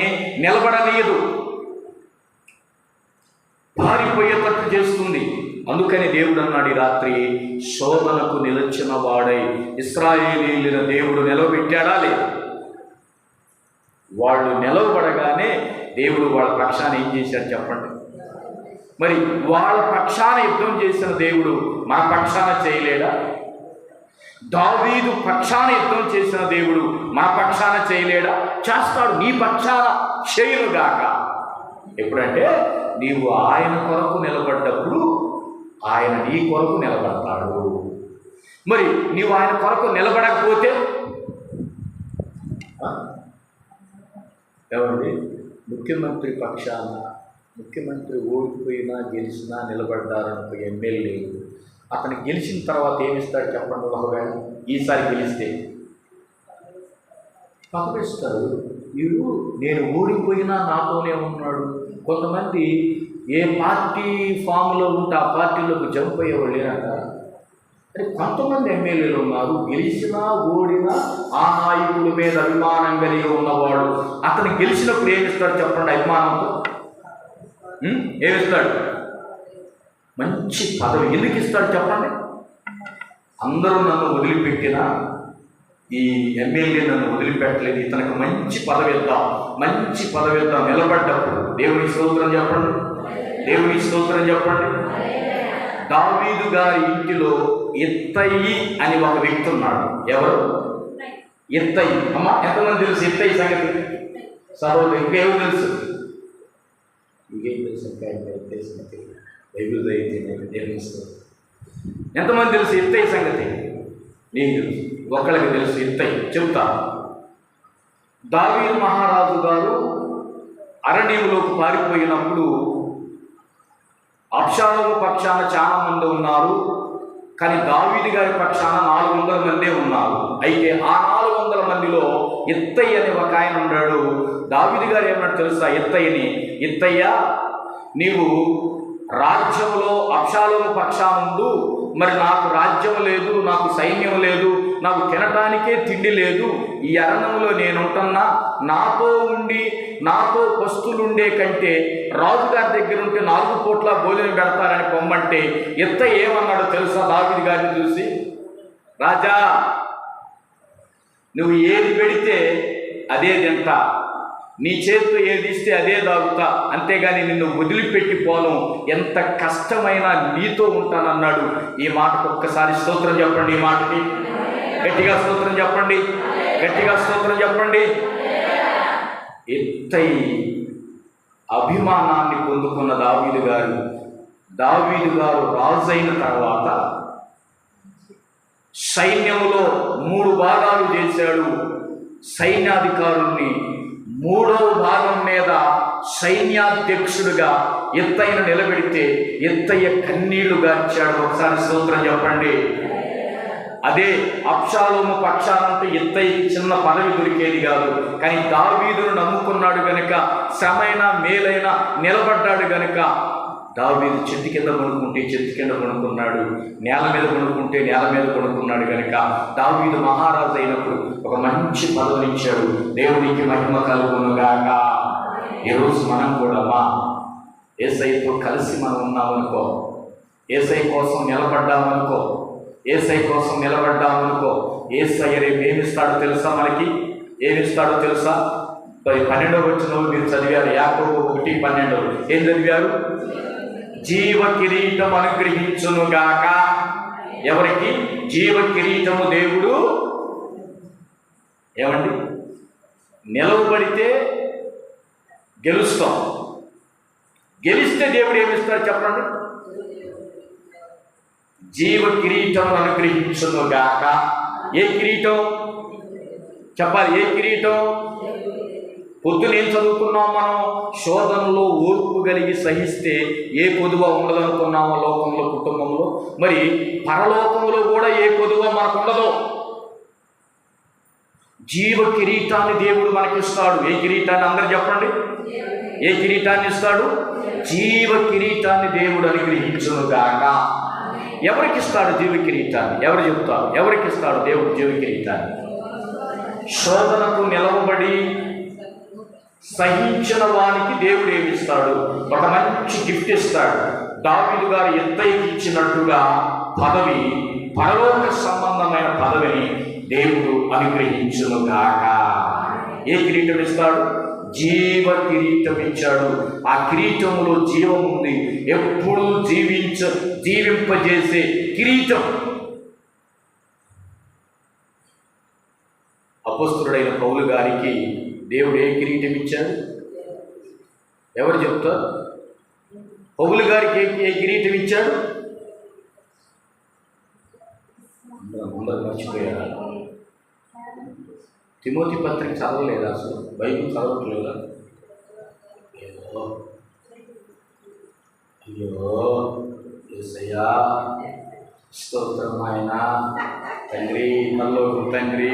నిలబడలేదు, పారిపోయేటట్టు చేస్తుంది. అందుకని దేవుడు అన్నాడు ఈ రాత్రి, శోధనకు నిలిచిన వాడై ఇశ్రాయేలీయుల దేవుడు నిలవబెట్టాడా లేదు? వాళ్ళు నిలవబడగానే దేవుడు వాళ్ళ పక్షాన ఏం చేశాడు చెప్పండి? మరి వాళ్ళ పక్షాన యుద్ధం చేసిన దేవుడు మన పక్షాన చేయలేడా? దావీదు పక్షాన యుద్ధం చేసిన దేవుడు మన పక్షాన చేయలేడా? చేస్తాడు. నీ పక్షాన చేయునుగాక. ఎప్పుడంటే నీవు ఆయన కొరకు నిలబడ్డప్పుడు ఆయన నీ కొరకు నిలబడతాడు. మరి నీవు ఆయన కొరకు నిలబడకపోతే ఏమండి? ముఖ్యమంత్రి పక్షాన, ముఖ్యమంత్రి ఓడిపోయినా గెలిచినా నిలబడ్డారనుకో ఎమ్మెల్యే, అతను గెలిచిన తర్వాత ఏమిస్తాడు చెప్పండి? ఒకవేళ ఈసారి గెలిస్తే పదవిస్తారు. వీడు నేను ఓడిపోయినా నాతోనే ఉన్నాడు. కొంతమంది ఏ పార్టీ ఫామ్లో ఉంటే ఆ పార్టీలోకి జంప్ అయ్యేవాళ్ళు లేనట. అంటే కొంతమంది ఎమ్మెల్యేలు ఉన్నారు, గెలిచినా ఓడినా ఆ నాయకుడి మీద అభిమానం కలిగి ఉన్నవాడు. అతను గెలిచినప్పుడు ఏమిస్తాడు చెప్పండి? అభిమానంతో ఏమిస్తాడు? మంచి పదవి. ఎందుకు ఇస్తాడు చెప్పండి? అందరూ నన్ను వదిలిపెట్టినా ఈ ఎమ్మెల్యే నన్ను వదిలిపెట్టలేదు, ఇతనికి మంచి పదవి ఇద్దాం, మంచి పదవి ఇద్దాం. నిలబడ్డప్పుడు దేవుని స్తోత్రం చెప్పండి, దేవుని స్తోత్రం చెప్పండి. దావీదు గారి ఇంటిలో ఇత్తయి అని ఒక వ్యక్తి ఉన్నాడు. ఎవరు? ఇత్తయి. అమ్మ ఎంతమంది తెలుసు ఇత్తయి సంగతి? సహోదరు ఇంకేమో తెలుసు? ఇంకేం తెలుసు? ఎంతమంది తెలుసు ఇత్తయి సంగతి? నీకు తెలుసు, ఒకళ్ళకి తెలుసు ఇత్తయి. చెప్తా. దావీదు మహారాజు గారు అరణ్యంలోకి పారిపోయినప్పుడు అబ్షాలోము పక్షాన చాలా మంది ఉన్నారు, కానీ దావీదు గారి పక్షాన 400 మందే ఉన్నారు. అయితే ఆ 400 మందిలో ఇత్తయి అనే ఒక ఆయన ఉన్నాడు. దావీదు గారు ఏమన్నా తెలుసా ఇత్తయిని? ఇత్తయ్య, నీవు రాజ్యంలో అబ్షాలోము పక్షానుండు, మరి నాకు రాజ్యం లేదు, నాకు సైన్యం లేదు, నాకు తినటానికే తిండి లేదు, ఈ అరణ్యంలో నేనుంటున్నా, నాతో ఉండి నాతో పస్తులుండే కంటే రాజుగారి దగ్గర ఉంటే 4 పూట్ల భోజనం పెడతారని పొమ్మంటే ఇత్తయి ఏమన్నాడో తెలుసా దావీదు గారిని చూసి? రాజా, నువ్వు ఏది పెడితే అదే తింటా, నీ చేతితో ఏది ఇస్తే అదే తాగుతా, అంతేగాని నిన్ను వదిలిపెట్టి పోను, ఎంత కష్టమైనా నీతో ఉంటానన్నాడు. ఈ మాటకు ఒక్కసారి స్తోత్రం చెప్పండి. ఈ మాటకి గట్టిగా స్తోత్రం చెప్పండి, గట్టిగా స్తోత్రం చెప్పండి. ఇత్తయి అభిమానాన్ని పొందుకున్న దావీదు గారు రాజైన తర్వాత సైన్యంలో 3 భాగాలు చేశాడు. సైన్యాధికారుల్ని 3వ భాగం మీద సైన్యాధ్యక్షుడిగా ఇత్తయిను నిలబెడితే ఇత్తయ్య కన్నీళ్లు గార్చాడు. ఒకసారి స్తోత్రం చెప్పండి. అదే అబ్షాలోము పక్షానంటే ఇత్తయికి చిన్న పదవి దొరికేది కాదు, కానీ దావీదును నమ్ముకున్నాడు గనుక, శ్రమైనా మేలైనా నిలబడ్డాడు గనుక దావీదు చెట్టు కింద పడుకుంటే చెట్టు కింద పడుకున్నాడు, నేల మీద పడుకుంటే నేల మీద పడుకున్నాడు కనుక దావీదు మహారాజు అయినప్పుడు ఒక మంచి పదవినిచ్చాడు. దేవునికి మహిమ కలుగునుగాక. ఈరోజు మనం కూడా యేసయ్యతో కలిసి మనం ఉన్నామనుకో, యేసయ్య కోసం నిలబడ్డామనుకో, యేసయ్య రేపు ఏమిస్తాడో తెలుసా? మనకి ఏమిస్తాడో తెలుసా? 12వ వచనంలో మీరు చదివారు. యాకోబు 1:12 ఏం చదివారు? జీవ కిరీటం అనుగ్రహించునుగాక. ఎవరికి? జీవ కిరీటము దేవుడు. ఏమండి? నిలవబడితే గెలుస్తాం, గెలిస్తే దేవుడు ఏమిస్తాడు చెప్పండి? జీవ కిరీటం అనుగ్రహించునుగాక. ఏ కిరీటం చెప్పాలి? ఏ కిరీటం? పొద్దున ఏం చదువుకున్నాం మనం? శోధనలో ఓర్పు కలిగి సహిస్తే ఏ కొదువ ఉండదనుకున్నామో లోకంలో, కుటుంబంలో, మరి పరలోకంలో కూడా ఏ కొదువ మనకు ఉండదు. జీవ కిరీటాన్ని దేవుడు మనకిస్తాడు. ఏ కిరీటాన్ని? అందరూ చెప్పండి. ఏ కిరీటాన్ని ఇస్తాడు? జీవ కిరీటాన్ని దేవుడు అనుగ్రహించునుగాక. ఎవరికి ఇస్తాడు జీవ కిరీటాన్ని? ఎవరు చెప్తారు? ఎవరికి ఇస్తాడు దేవుడు జీవ కిరీటాన్ని? శోధనకు నిలవబడి సహించిన వానికి దేవుడు ఏమిస్తాడు? ఒక మంచి గిఫ్ట్ ఇస్తాడు. దావీదు గారు ఇత్తయికి ఇచ్చినట్టుగా పదవి, పరలోక సంబంధమైన పదవిని దేవుడు అనుగ్రహించునుగాక. ఏ కిరీటం ఇస్తాడు? జీవ కిరీటం ఇచ్చాడు. ఆ కిరీటంలో జీవం ఉంది, ఎప్పుడు జీవింపజేసే కిరీటం. అపొస్తలుడైన పౌలు గారికి దేవుడు ఏ కిరీటం ఇచ్చాడు? ఎవరు చెప్తారు? పౌలు గారికి ఏ కిరీటం ఇచ్చాడు? అందరూ మర్చిపోయారా? తిమోతి పత్రిక చదవలేదా? అసలు బైబిల్ చదవట్లేదా? అయ్యో యేసయ్యా, స్తోత్రం ఆయన. తండ్రి, పరలోకపు తండ్రి,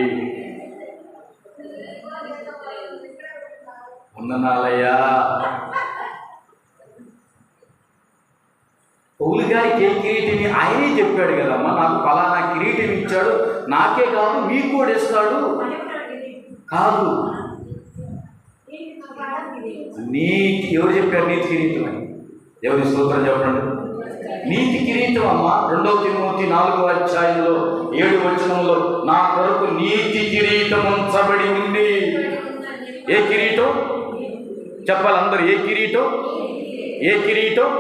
వందనాలయ్యా. పౌలు గారికి ఏ కిరీటం ఆయనే చెప్పాడు కదమ్మా, నాకు ఫలానా కిరీటం ఇచ్చాడు, నాకే కాదు మీకు కూడా ఇస్తాడు. కాదు, నీతి. ఎవరు చెప్పారు నీతి కిరీటం అని? ఎవరి స్తోత్రం చెప్పండి. నీతి కిరీటం అమ్మ. 2వ తిమోతి 4వ అధ్యాయంలో 7వ వచనంలో నా కొరకు నీతి కిరీటం ఉంచబడి ఉంది. ఏ కిరీటం చెప్పాలి అందరూ? ఏ కిరీటం? ఏ కిరీటం?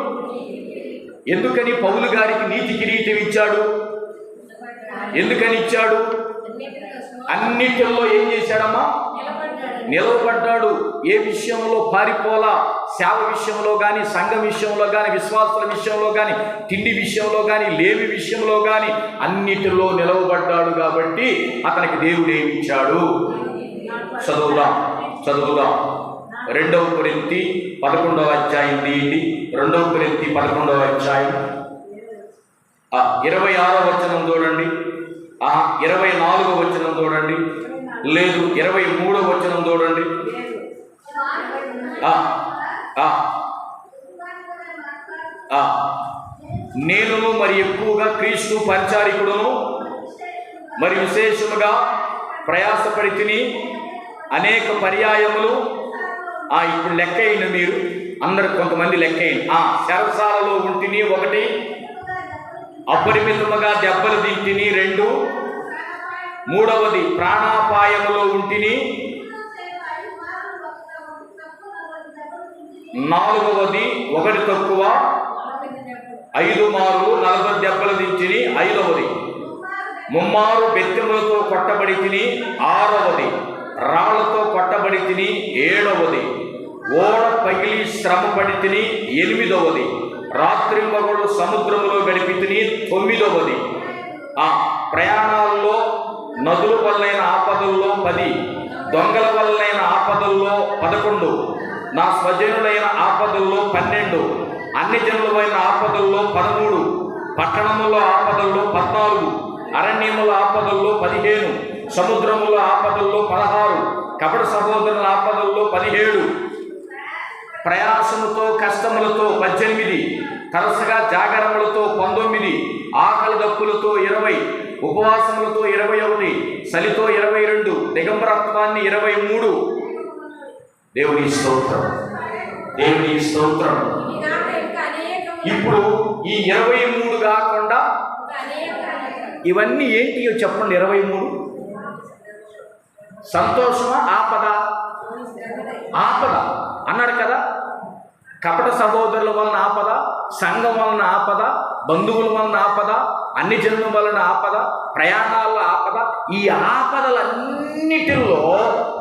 ఎందుకని పౌలు గారికి నీతి కిరీటం ఇచ్చాడు? ఎందుకని ఇచ్చాడు? అన్నిటిలో ఏం చేశాడమ్మా? నిలవబడ్డాడు. ఏ విషయంలో పారిపోలా. సేవ విషయంలో కానీ, సంఘం విషయంలో కానీ, విశ్వాసాల విషయంలో కానీ, తిండి విషయంలో కానీ, లేవి విషయంలో కానీ అన్నిటిలో నిలవబడ్డాడు. కాబట్టి అతనికి దేవుడు ఏమి ఇచ్చాడు? చదువుదాం 2 కొరింథీ 11వ అధ్యాయం తీయండి. 2 కొరింథీ 11వ అధ్యాయం 26వ వచనం చూడండి, 24వ వచనం చూడండి, లేదు 23వ వచనం చూడండి. నేనును మరి ఎక్కువగా క్రీస్తు పరిచారికుడును మరి విశేషముగా ప్రయాసపడి తిని అనేక పర్యాయములు. ఇప్పుడు లెక్క అయింది, మీరు అందరు కొంతమంది లెక్క అయింది. శరసాలలో ఉంటిని 1, అపరిమితముగా దెబ్బలు తింటిని 2, 3వది ప్రాణాపాయములో ఉంటిని 4వది 1 తక్కువ 5 మార్లు 40 దెబ్బలు తింటిని 5వది ముమ్మారు బెత్తెములతో కొట్టబడి తిని 6వది రాళ్లతో కొట్టబడి తిని 7వది ఓడ పగిలి శ్రమపడి తిని 8వది రాత్రింబగళ్ళు సముద్రములో గడిపి తిని 9వది ప్రయాణాల్లో నదుల వల్లైన ఆపదల్లో 10 దొంగల వల్లైన ఆపదల్లో 11 నా స్వజనులైన ఆపదల్లో 12 అన్ని జనులైన ఆపదల్లో 13 పట్టణములో ఆపదల్లో 14 అరణ్యముల ఆపదల్లో 15 సముద్రముల ఆపదల్లో 16 కపట సహోదరుల ఆపదల్లో 17 ప్రయాసముతో కష్టములతో 18 తరచుగా జాగరములతో 19 ఆకలి దప్పులతో 20 ఉపవాసములతో 21 చలితో 22 దిగంబరత్వాన్ని 23. దేవుని స్తోత్రం, దేవుని స్తోత్రం. ఇప్పుడు ఈ 23 కాకుండా ఇవన్నీ ఏంటియో చెప్పండి. 23 సంతోషమా? ఆపద అన్నాడు కదా. కపట సహోదరుల వలన ఆపద, సంఘం వలన ఆపద, బంధువుల వలన ఆపద, అన్ని జనుల వలన ఆపద, ప్రయాణాల ఆపద. ఈ ఆపదలన్నిటిలో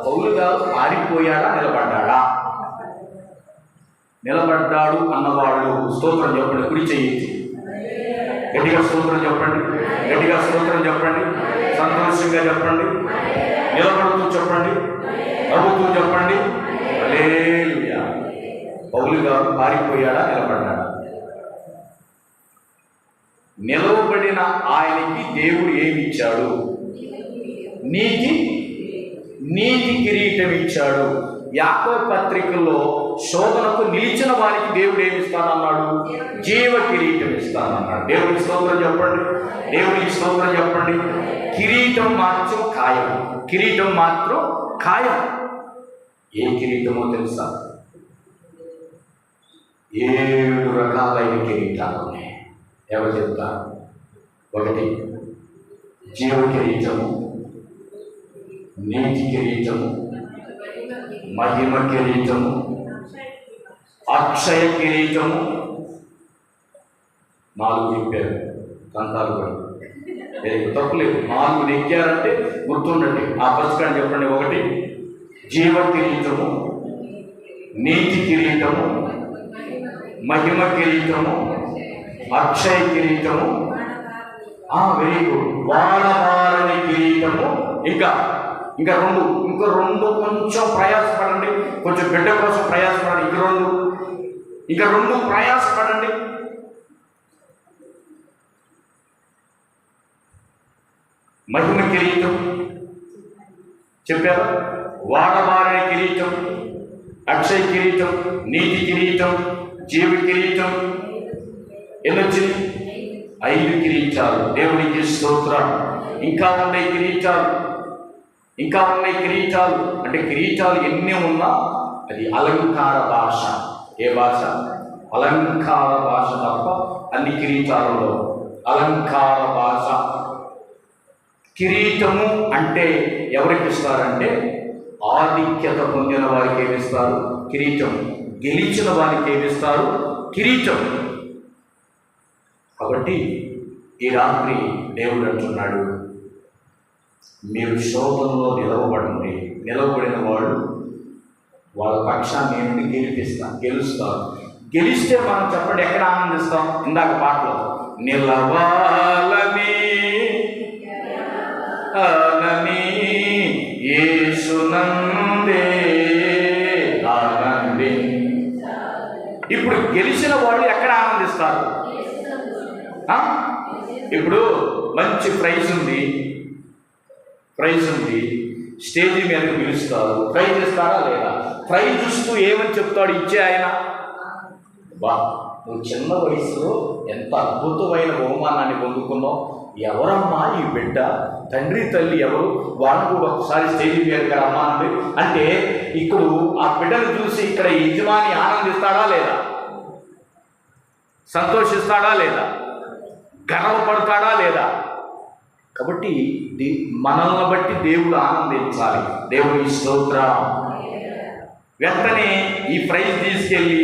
పౌలు గారు పారిపోయాడా, నిలబడ్డాడా? నిలబడ్డాడు అన్నవాళ్ళు స్తోత్రం చెప్పండి. కుడి చెయ్యి గట్టిగా స్తోత్రం చెప్పండి, గట్టిగా స్తోత్రం చెప్పండి, సంతోషంగా చెప్పండి, నిలబడుతూ చెప్పండి, నవ్వుతూ చెప్పండి. హల్లెలూయా. పౌలు గారు పారిపోయాడా, నిలబడ్డాడా? నిలవబడిన ఆయనకి దేవుడు ఏమి ఇచ్చాడు? నీతి కిరీటం ఇచ్చాడు. యాకోబు పత్రికలో శోధనకు నిలిచిన వారికి దేవుడు ఏమి ఇస్తానన్నాడు? జీవ కిరీటం ఇస్తానన్నాడు. దేవుని స్తోత్రం చెప్పండి, దేవునికి స్తోత్రం చెప్పండి. కిరీటం మాత్రం ఖాయం, కిరీటం మాత్రం ఖాయం. ఏ కిరీటమో తెలుసా? 7 రకాలైన కిరీటాలు ఉన్నాయి. ఎవరు చెప్తారు? 1 జీవ కిరీటము, నీతి కిరీటము, మహిమ కిరీటము, అక్షయ కిరీటము. 4 చెప్పారు, తంతాలు కూడా తప్పులేదు. 4 నెగ్గారంటే గుర్తుండండి. పరిష్కారం చెప్పండి. 1 జీవ కిరీటము, నీతి కిరీటము, మహిమ కిరీటము, అక్షయ కిరీటము, వెరీ గుడ్, వాడవారని కిరీటము. ఇంకా 2 కొంచెం ప్రయాసపడండి, కొంచెం బిడ్డ కోసం ప్రయాసపడండి. ఇంకా 2 ప్రయాసపడండి. మహిమ కిరీటం చెప్పారు, వాడవారని కిరీటం, అక్షయ కిరీటం, నీతి కిరీటం, జీవ కిరీటం. ఎన్నొచ్చింది? 5 కిరీటాలు. దేవునికి స్తోత్రం. ఇంకా ఉన్నాయి కిరీటాలు. అంటే కిరీటాలు ఎన్ని ఉన్నా అది అలంకార భాష. ఏ భాష? అలంకార భాష తప్ప అన్ని కిరీటాలలో అలంకార భాష. కిరీటము అంటే ఎవరికి ఇస్తారంటే ఆధిక్యత పొందిన వారికి ఏమిస్తారు? కిరీటం. గెలిచిన వారికి ఏమిస్తారు? కిరీటం. కాబట్టి ఈ రాత్రి దేవుడు అంటున్నాడు, మీరు శోధనలో నిలవబడండి. నిలవబడిన వాడు వాళ్ళ పక్షాన్ని నేను గెలుస్తారు. గెలిస్తే మనం చెప్పండి ఎక్కడ ఆనందిస్తాం? ఇందాక పాటలో నిలవాలని యేసునందే ఆనంది. ఇప్పుడు గెలిచిన వాళ్ళు ఎక్కడ ఆనందిస్తారు? ఇప్పుడు మంచి ప్రైజ్ ఉంది, స్టేజీ మీదకి పిలుస్తారు, ప్రైజ్ ఇస్తారా లేదా? ప్రైజ్ ఇస్తూ ఏమని చెప్తాడు ఇచ్చే ఆయన? బా, నువ్వు చిన్న వయసులో ఎంత అద్భుతమైన బహుమానాన్ని పొందుకున్నావు, ఎవరమ్మా ఈ బిడ్డ, తండ్రి తల్లి ఎవరు, వాళ్ళని కూడా ఒకసారి స్టేజీ మీదకి రమ్మానండి అంటే ఇప్పుడు ఆ బిడ్డను చూసి ఇక్కడ యజమాని ఆనందిస్తాడా లేదా? సంతోషిస్తాడా లేదా? గర్వపడతాడా లేదా? కాబట్టి మనల్ని బట్టి దేవుడు ఆనందించాలి. దేవుని స్తోత్రం. వెంటనే ఈ ప్రైజ్ తీసుకెళ్ళి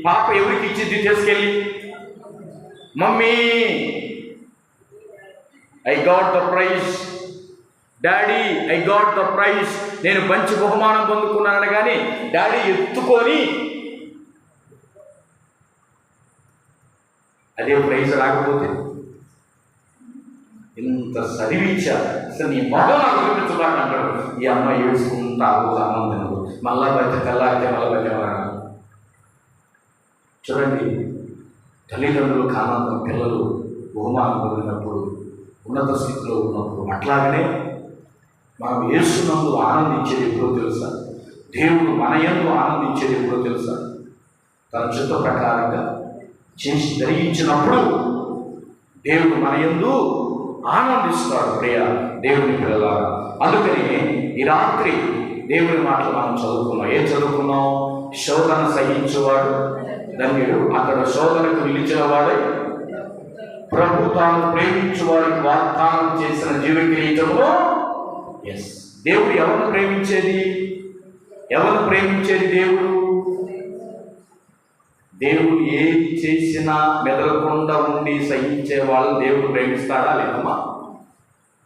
పాప ఎవరికి ఇచ్చింది? తీసుకెళ్ళి, mummy I got the prize, daddy I got the prize, నేను మంచి బహుమానం పొందుకున్నాను. కానీ డాడీ ఎత్తుకొని అదే ప్రైజ్ రాకపోతే ఇంత చదివించారు, అసలు నీ మొహం నాకు చూపించబాటు అంటాడు. ఈ అమ్మాయి ఏడుచుకుంటా రోజు ఆనందం, మళ్ళా తెల్లారితే మళ్ళా చూడండి, తల్లిదండ్రులకు ఆనందం, పిల్లలు బహుమానం పొందినప్పుడు, ఉన్నత స్థితిలో ఉన్నప్పుడు. అట్లాగనే మనం యేసునందు ఆనందించేది ఎప్పుడో తెలుసా? దేవుడు మన యందు ఆనందించేది ఎప్పుడో తెలుసా? తన చిత్త ప్రకారంగా చేసి జరిగించినప్పుడు దేవుడు మన యందు ఆనందిస్తాడు. ప్రియ దేవుని పిల్లలారా, అందుకని ఈ రాత్రి దేవుని మాటలు మనం చదువుకున్నాం. ఏం చదువుకున్నాం? శోధన సహించేవాడు ధన్యుడు, అక్కడ శోధనకు నిలిచిన వాడే ప్రభు తాను ప్రేమించు వారికి వాగ్దానం చేసిన జీవ కిరీటంలో. దేవుడు ఎవరిని ప్రేమించేది? దేవుడు ఏది చేసినా మెదలకుండా ఉండి సహించే వాళ్ళని దేవుడు ప్రేమిస్తాడా లేదమ్మా?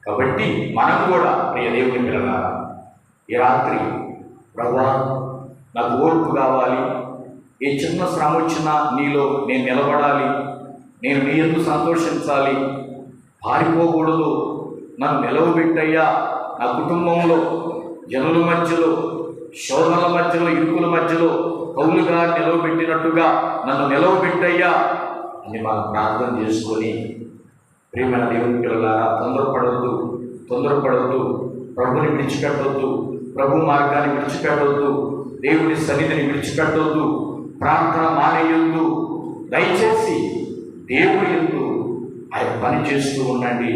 కాబట్టి మనం కూడా ప్రియ దేవుని పిల్లలారా, ఈ రాత్రి ప్రభువా నాకు ఓర్పు కావాలి, ఏ చిన్న శ్రమ వచ్చినా నీలో నేను నిలబడాలి, నేను నీ యందు సంతోషించాలి, పారిపోకూడదు, నన్ను నిలవబెట్టయ్యా, నా కుటుంబంలో జనుల మధ్యలో, శోధనల మధ్యలో, ఇరుకుల మధ్యలో కౌలుగా నిలవబెట్టినట్టుగా నన్ను నిలవబెట్టయ్యా అని మనం ప్రార్థన చేసుకొని, ప్రియమైన దేవుని పిల్లలారా, తొందరపడవద్దు, ప్రభుని విడిచిపెట్టవద్దు, ప్రభు మార్గాన్ని విడిచిపెట్టవద్దు, దేవుని సన్నిధిని విడిచిపెట్టవద్దు, ప్రార్థన మానేయొద్దు. దయచేసి దేవుని యందు ఆయన పని చేస్తూ ఉండండి.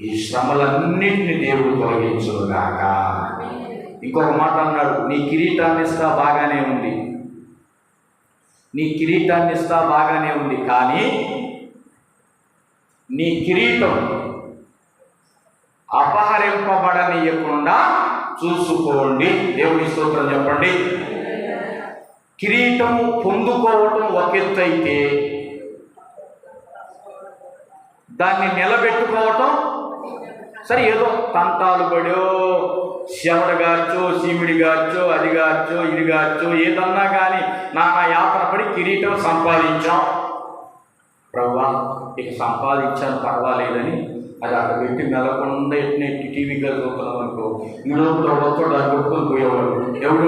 ఈ శ్రమలన్నింటినీ దేవుడు తొలగించుగాక. ఇంకొక మాట అన్నాడు, నీ కిరీటాన్ని ఇస్తా బాగానే ఉంది, కానీ నీ కిరీటం అపహరింపబడనీయకుండా చూసుకోండి. దేవుని స్తోత్రం చెప్పండి. కిరీటం పొందుకోవటం ఒక ఎత్తు అయితే, దాన్ని నిలబెట్టుకోవటం సరే ఏదో తంటాలు పడో, శవడ గార్చో, సీమిడి గార్చో, అది గార్చో, ఇది గార్చో, ఏదన్నా కానీ నానా యాత్ర పడి కిరీటం సంపాదించాం. ప్రభువా ఇక సంపాదించాను పర్వాలేదని అది అక్కడ పెట్టి నెలకొండ ఎట్టి టీవీగా చూస్తున్నాం అనుకో, ఇంట్లో ఒక్కడు అది కొట్టుకొని పోయేవాడు. ఎవడు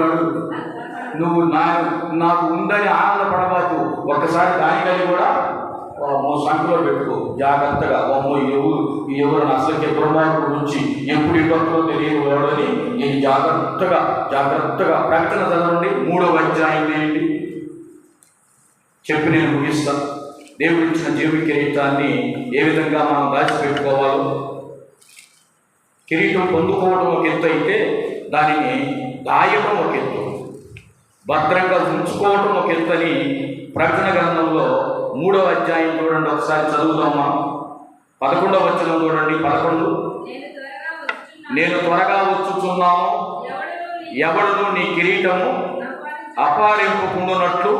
నువ్వు నాకు ఉందని ఆనందపడబాకు, ఒక్కసారి దానికని కూడా సంఖ్యలో పెట్టుకో జాగ్రత్తగా. ఎవరు అసలుకి దుర్మార్గుడు నుంచి ఎప్పుడు ఇవ్వకో తెలియని వాడని నేను జాగ్రత్తగా ప్రకటన చదవండి, 3వ అధ్యాయం ఏంటి చెప్పి నేను ముగిస్తాను. దేవుడు ఇచ్చిన జీవ కిరీటాన్ని ఏ విధంగా మనం దాచిపెట్టుకోవాలో, కిరీటం పొందుకోవడం ఒక ఎత్తు అయితే దానిని దాయడం ఒక ఎత్తు, భద్రంగా ఉంచుకోవడం ఒక ఎత్తు అని ప్రకటన గ్రంథంలో 3వ అధ్యాయం చూడండి, ఒకసారి చదువుదామా. 11వ వచనం చూడండి. 11 నేను త్వరగా వచ్చుచున్నాను, ఎవడును నీ కిరీటము అపహరింపకుండునట్లు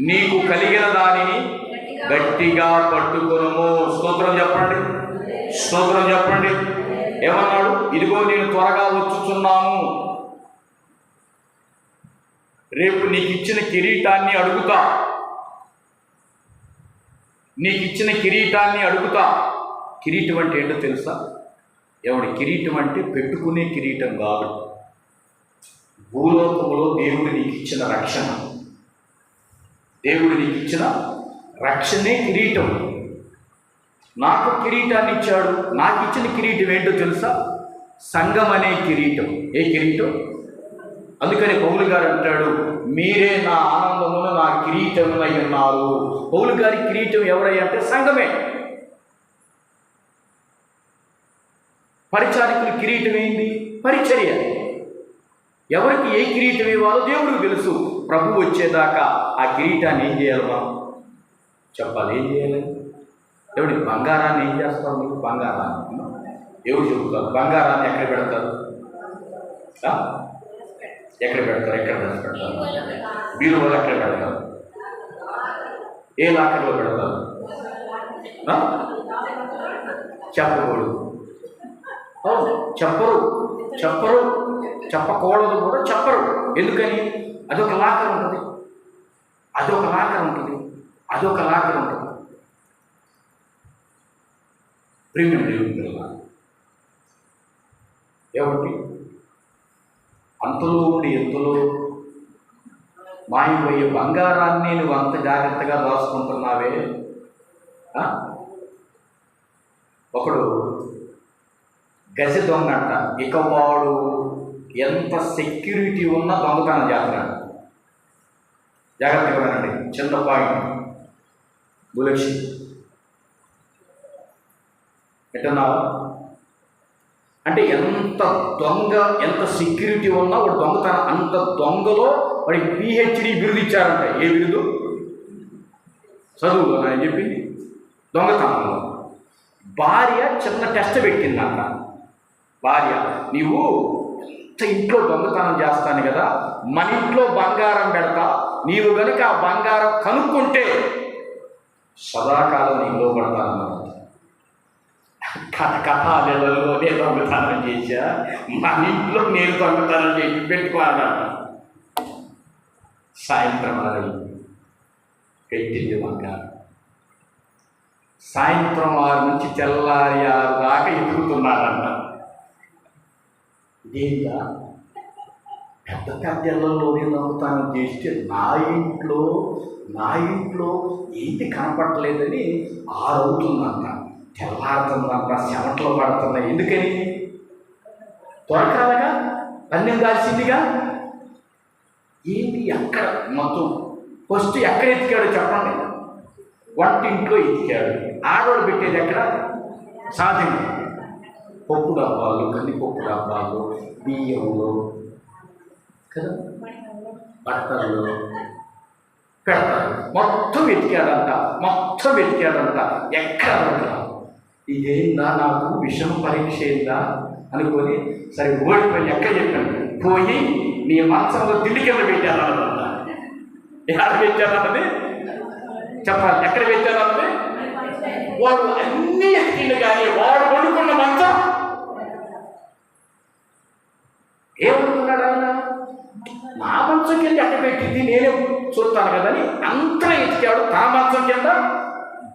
నీకు కలిగిన దానిని గట్టిగా పట్టుకొనుము. స్తోత్రం చెప్పండి, స్తోత్రం చెప్పండి. ఏమన్నాడు? ఇదిగో నేను త్వరగా వచ్చుచున్నాను, రేపు నీకు ఇచ్చిన కిరీటాన్ని అడుగుతా, నీకు ఇచ్చిన కిరీటాన్ని అడుగుతా. కిరీటం అంటే ఏంటో తెలుసా? ఎవడి కిరీటం అంటే పెట్టుకునే కిరీటం కాదు. భూలోకములో దేవుడు నీకు ఇచ్చిన రక్షణ, దేవుడు నీకు ఇచ్చిన రక్షణే కిరీటం. నాకు కిరీటాన్ని ఇచ్చాడు. నాకు ఇచ్చిన కిరీటం ఏంటో తెలుసా? సంఘం అనే కిరీటం. ఏ కిరీటం? అందుకని పౌలు గారు అంటాడు, మీరే నా ఆనందమును నా కిరీటమునై ఉన్నారు. పౌలు గారి కిరీటం ఎవరై అంటే సంఘమే. పరిచారికుల కిరీటం ఏంది? పరిచర్య. ఎవరికి ఏ కిరీటం ఇవ్వాలో దేవుడికి తెలుసు. ప్రభు వచ్చేదాకా ఆ కిరీటాన్ని ఏం చేయాలి? మనం చెప్పాలి. ఏం చేయాలి? ఎవడి బంగారాన్ని ఏం చేస్తారు? మీకు బంగారాన్ని ఎవరు చెబుతారు? బంగారాన్ని ఎక్కడ పెడతారు? ఎక్కడ పెడతారు? ఎక్కడ పెడతారు? బీరువాలో ఎక్కడ పెడతారు? ఏ లాకర్లో పెడతారు? చెప్పకూడదు. చెప్పరు, చెప్పరు, చెప్పకూడదు కూడా చెప్పరు. ఎందుకని? అదొక లాకర్ ఉంటుంది, అదొక లాకర్ ఉంటుంది, అదొక లాకర్ ఉంటుంది. ప్రీమియం దేవుడు ఏమిటి? అంతలో ఉండి ఎంతలో మాయమయ్యే బంగారాన్ని నువ్వు అంత జాగ్రత్తగా దాచుకుంటున్నావే. ఒకడు గజ దొంగ అంట. ఇక వాడు ఎంత సెక్యూరిటీ ఉన్నా దొంగతనం చేస్తున్నాడు. జాగ్రత్తగా వినండి, చిన్న పాయింట్. బులక్షి ఎట్టున్నావా అంటే ఎంత దొంగ, ఎంత సెక్యూరిటీ ఉన్నా వాడు దొంగతనం. అంత దొంగలో వాడికి PhD బిరుదు ఇచ్చారంట. ఏ బిరుదు? చదువులో అని చెప్పింది, దొంగతనంలో. భార్య చిన్న టెస్ట్ పెట్టిందంట. భార్య, నీవు ఇంట్లో దొంగతనం చేస్తాను కదా, మన ఇంట్లో బంగారం పెడతా, నీవు కనుక ఆ బంగారం కనుక్కుంటే సదాకాలం నీకు లోపడతానన్నమాట. కథాలలోనే దొంగతనం చేశా, మన ఇంట్లో నేను దొంగతనం చేసి పెట్టుకోవాలన్నమాట. సాయంత్రం పెట్టింది బంగారం. సాయంత్రం 6 నుంచి తెల్లారి 6 దాకా ఎదుగుతున్నారన్న. ఇదేంటా? పెద్ద పెద్దలోనే దొంగతనం చేస్తే నా ఇంట్లో ఏంటి కనపడలేదని 6 అవుతుందంట. తెల్లారుతుందంట, చెమటలో పడుతున్నాయి. ఎందుకని? దొరకాలగా, అన్యం కాల్సిందిగా. ఏంటి? ఎక్కడ మొత్తం ఫస్ట్ ఎక్కడ ఎతికాడో చెప్పండి. వంటింట్లో ఎతికాడు. ఆడవాళ్ళు పెట్టేది ఎక్కడ? సాధ్యం. పప్పు డబ్బాలు, కందిపప్పు డబ్బాలు, బియ్యంలో కదా, బట్టల్లో పెడతారు. మొత్తం వెతికాడంట, ఎక్కడ ఉంటా? ఇదేందా, నాకు విషయం పరీక్ష అయిందా అనుకొని సరే ఓడిపోయి ఎక్కడ చెప్పాను, పోయి నీ మనసులో దిల్లి కింద పెట్టానన్నమాట. ఎక్కడ పెట్టానన్నది చెప్పాలి. ఎక్కడ పెట్టానన్నది? వాడు అన్నీ ఎత్తిండు, కానీ వాడు వండుకున్న మంచం ఏమనుకున్నాడు? ఆయన నా మంచం కింద ఎక్కడ పెట్టింది నేనే చూస్తాను కదని అంతా ఎతికాడు. నా మంచం కింద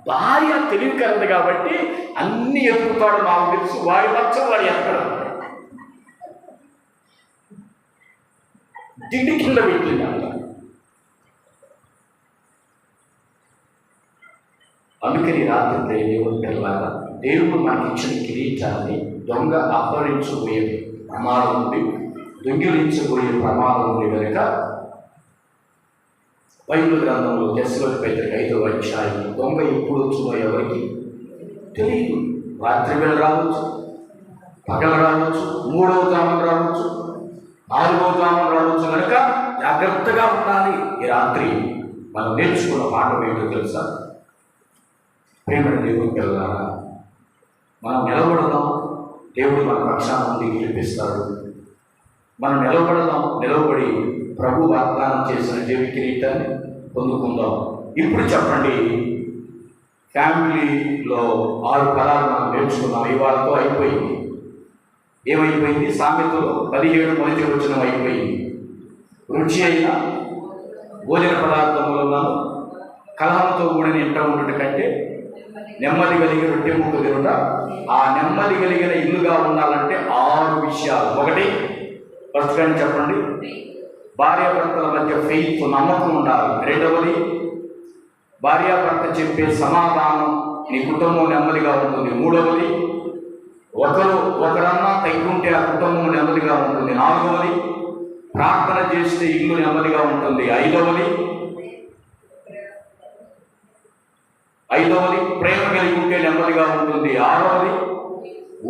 భార్య తెలివి కలదు కాబట్టి అన్ని ఎత్తుకుతాడు. నాకు తెలుసు వాడి మంచం వాడు ఎత్తడం. దిండి కింద పెట్టింది అంట. అందుకని రాత్రి దేవుని పిల్లలారా, దేవుడు మనకి ఇచ్చిన కిరీటాన్ని దొంగ అపహరించబోయే ప్రమాదం ఉంది, దొంగిలించబోయే ప్రమాదం ఉంది కనుక బైబిల్ గ్రంథంలో తెస్సలోనికైన పత్రిక 5వ అధ్యాయం, దొంగ ఎప్పుడు వచ్చునో ఎవరికి తెలియదు. రాత్రి వేళ రావచ్చు, పగలు రావచ్చు, 3వ జామున రావచ్చు, 4వ జామున రావచ్చు. కనుక జాగ్రత్తగా ఉండాలి. ఈ రాత్రి మనం నేర్చుకున్న పాఠం ఏంటో తెలుసా? ప్రేమని దేవుని పిల్లలారా, మనం నిలబడదాం. దేవుడు మన పక్షాన నుండి గెలిపిస్తాడు. మనం నిలబడి ప్రభు వాగ్దానం చేసిన దేవి కిరీటాన్ని పొందుకుందాం. ఇప్పుడు చెప్పండి, ఫ్యామిలీలో 6 పదాలు మనం నేర్చుకున్నాం. ఇవాళతో అయిపోయింది. ఏమైపోయింది? సామెతలు 17 మొదటి వచనం అయిపోయింది. రుచి అయిన భోజన పదార్థములను కలహంతో కూడిన ఇంట ఉండట కంటే నెమ్మది కలిగిన రొట్టె ముక్క తినుట. ఆ నెమ్మది కలిగిన ఇల్లుగా ఉండాలంటే 6 విషయాలు. ఒకటి, ఫస్ట్ కానీ చెప్పండి, భార్యాభర్తల మధ్య ఫెయిత్, నమ్మకం ఉండాలి. రెండవది, భార్యాభర్త చెప్పే సమాధానం నీ కుటుంబం నెమ్మదిగా ఉంటుంది. మూడవది, ఒకరన్నా తగ్గుంటే ఆ కుటుంబం నెమ్మదిగా ఉంటుంది. నాలుగవది, ప్రార్థన చేస్తే ఇల్లు నెమ్మదిగా ఉంటుంది. ఐదవది ప్రేమ కలిగి ఉంటే నెమ్మదిగా ఉంటుంది. ఆరవది,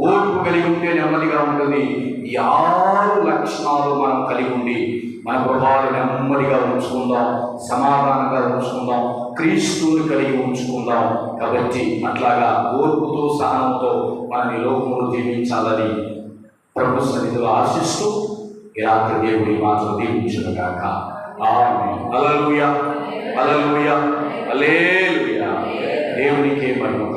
ఓర్పు కలిగి ఉంటే నెమ్మదిగా ఉంటుంది. ఈ 6 లక్షణాలు మనం కలిగి ఉండి మన గృహాలు నెమ్మదిగా ఉంచుకుందాం, సమాధానంగా ఉంచుకుందాం, క్రీస్తుని కలిగి ఉంచుకుందాం. కాబట్టి అట్లాగా ఓర్పుతో సహనంతో మనం ఈ లోకంలో జీవించాలని ప్రభు సన్నిధిలో ఆశిస్తూ ఈ రాత్రి దేవుడి మాత్రం దీవించుగాక. ఆమేన్. హల్లెలూయా, హల్లెలూయా, హల్లెలూయా. దేవునికే మహిమ.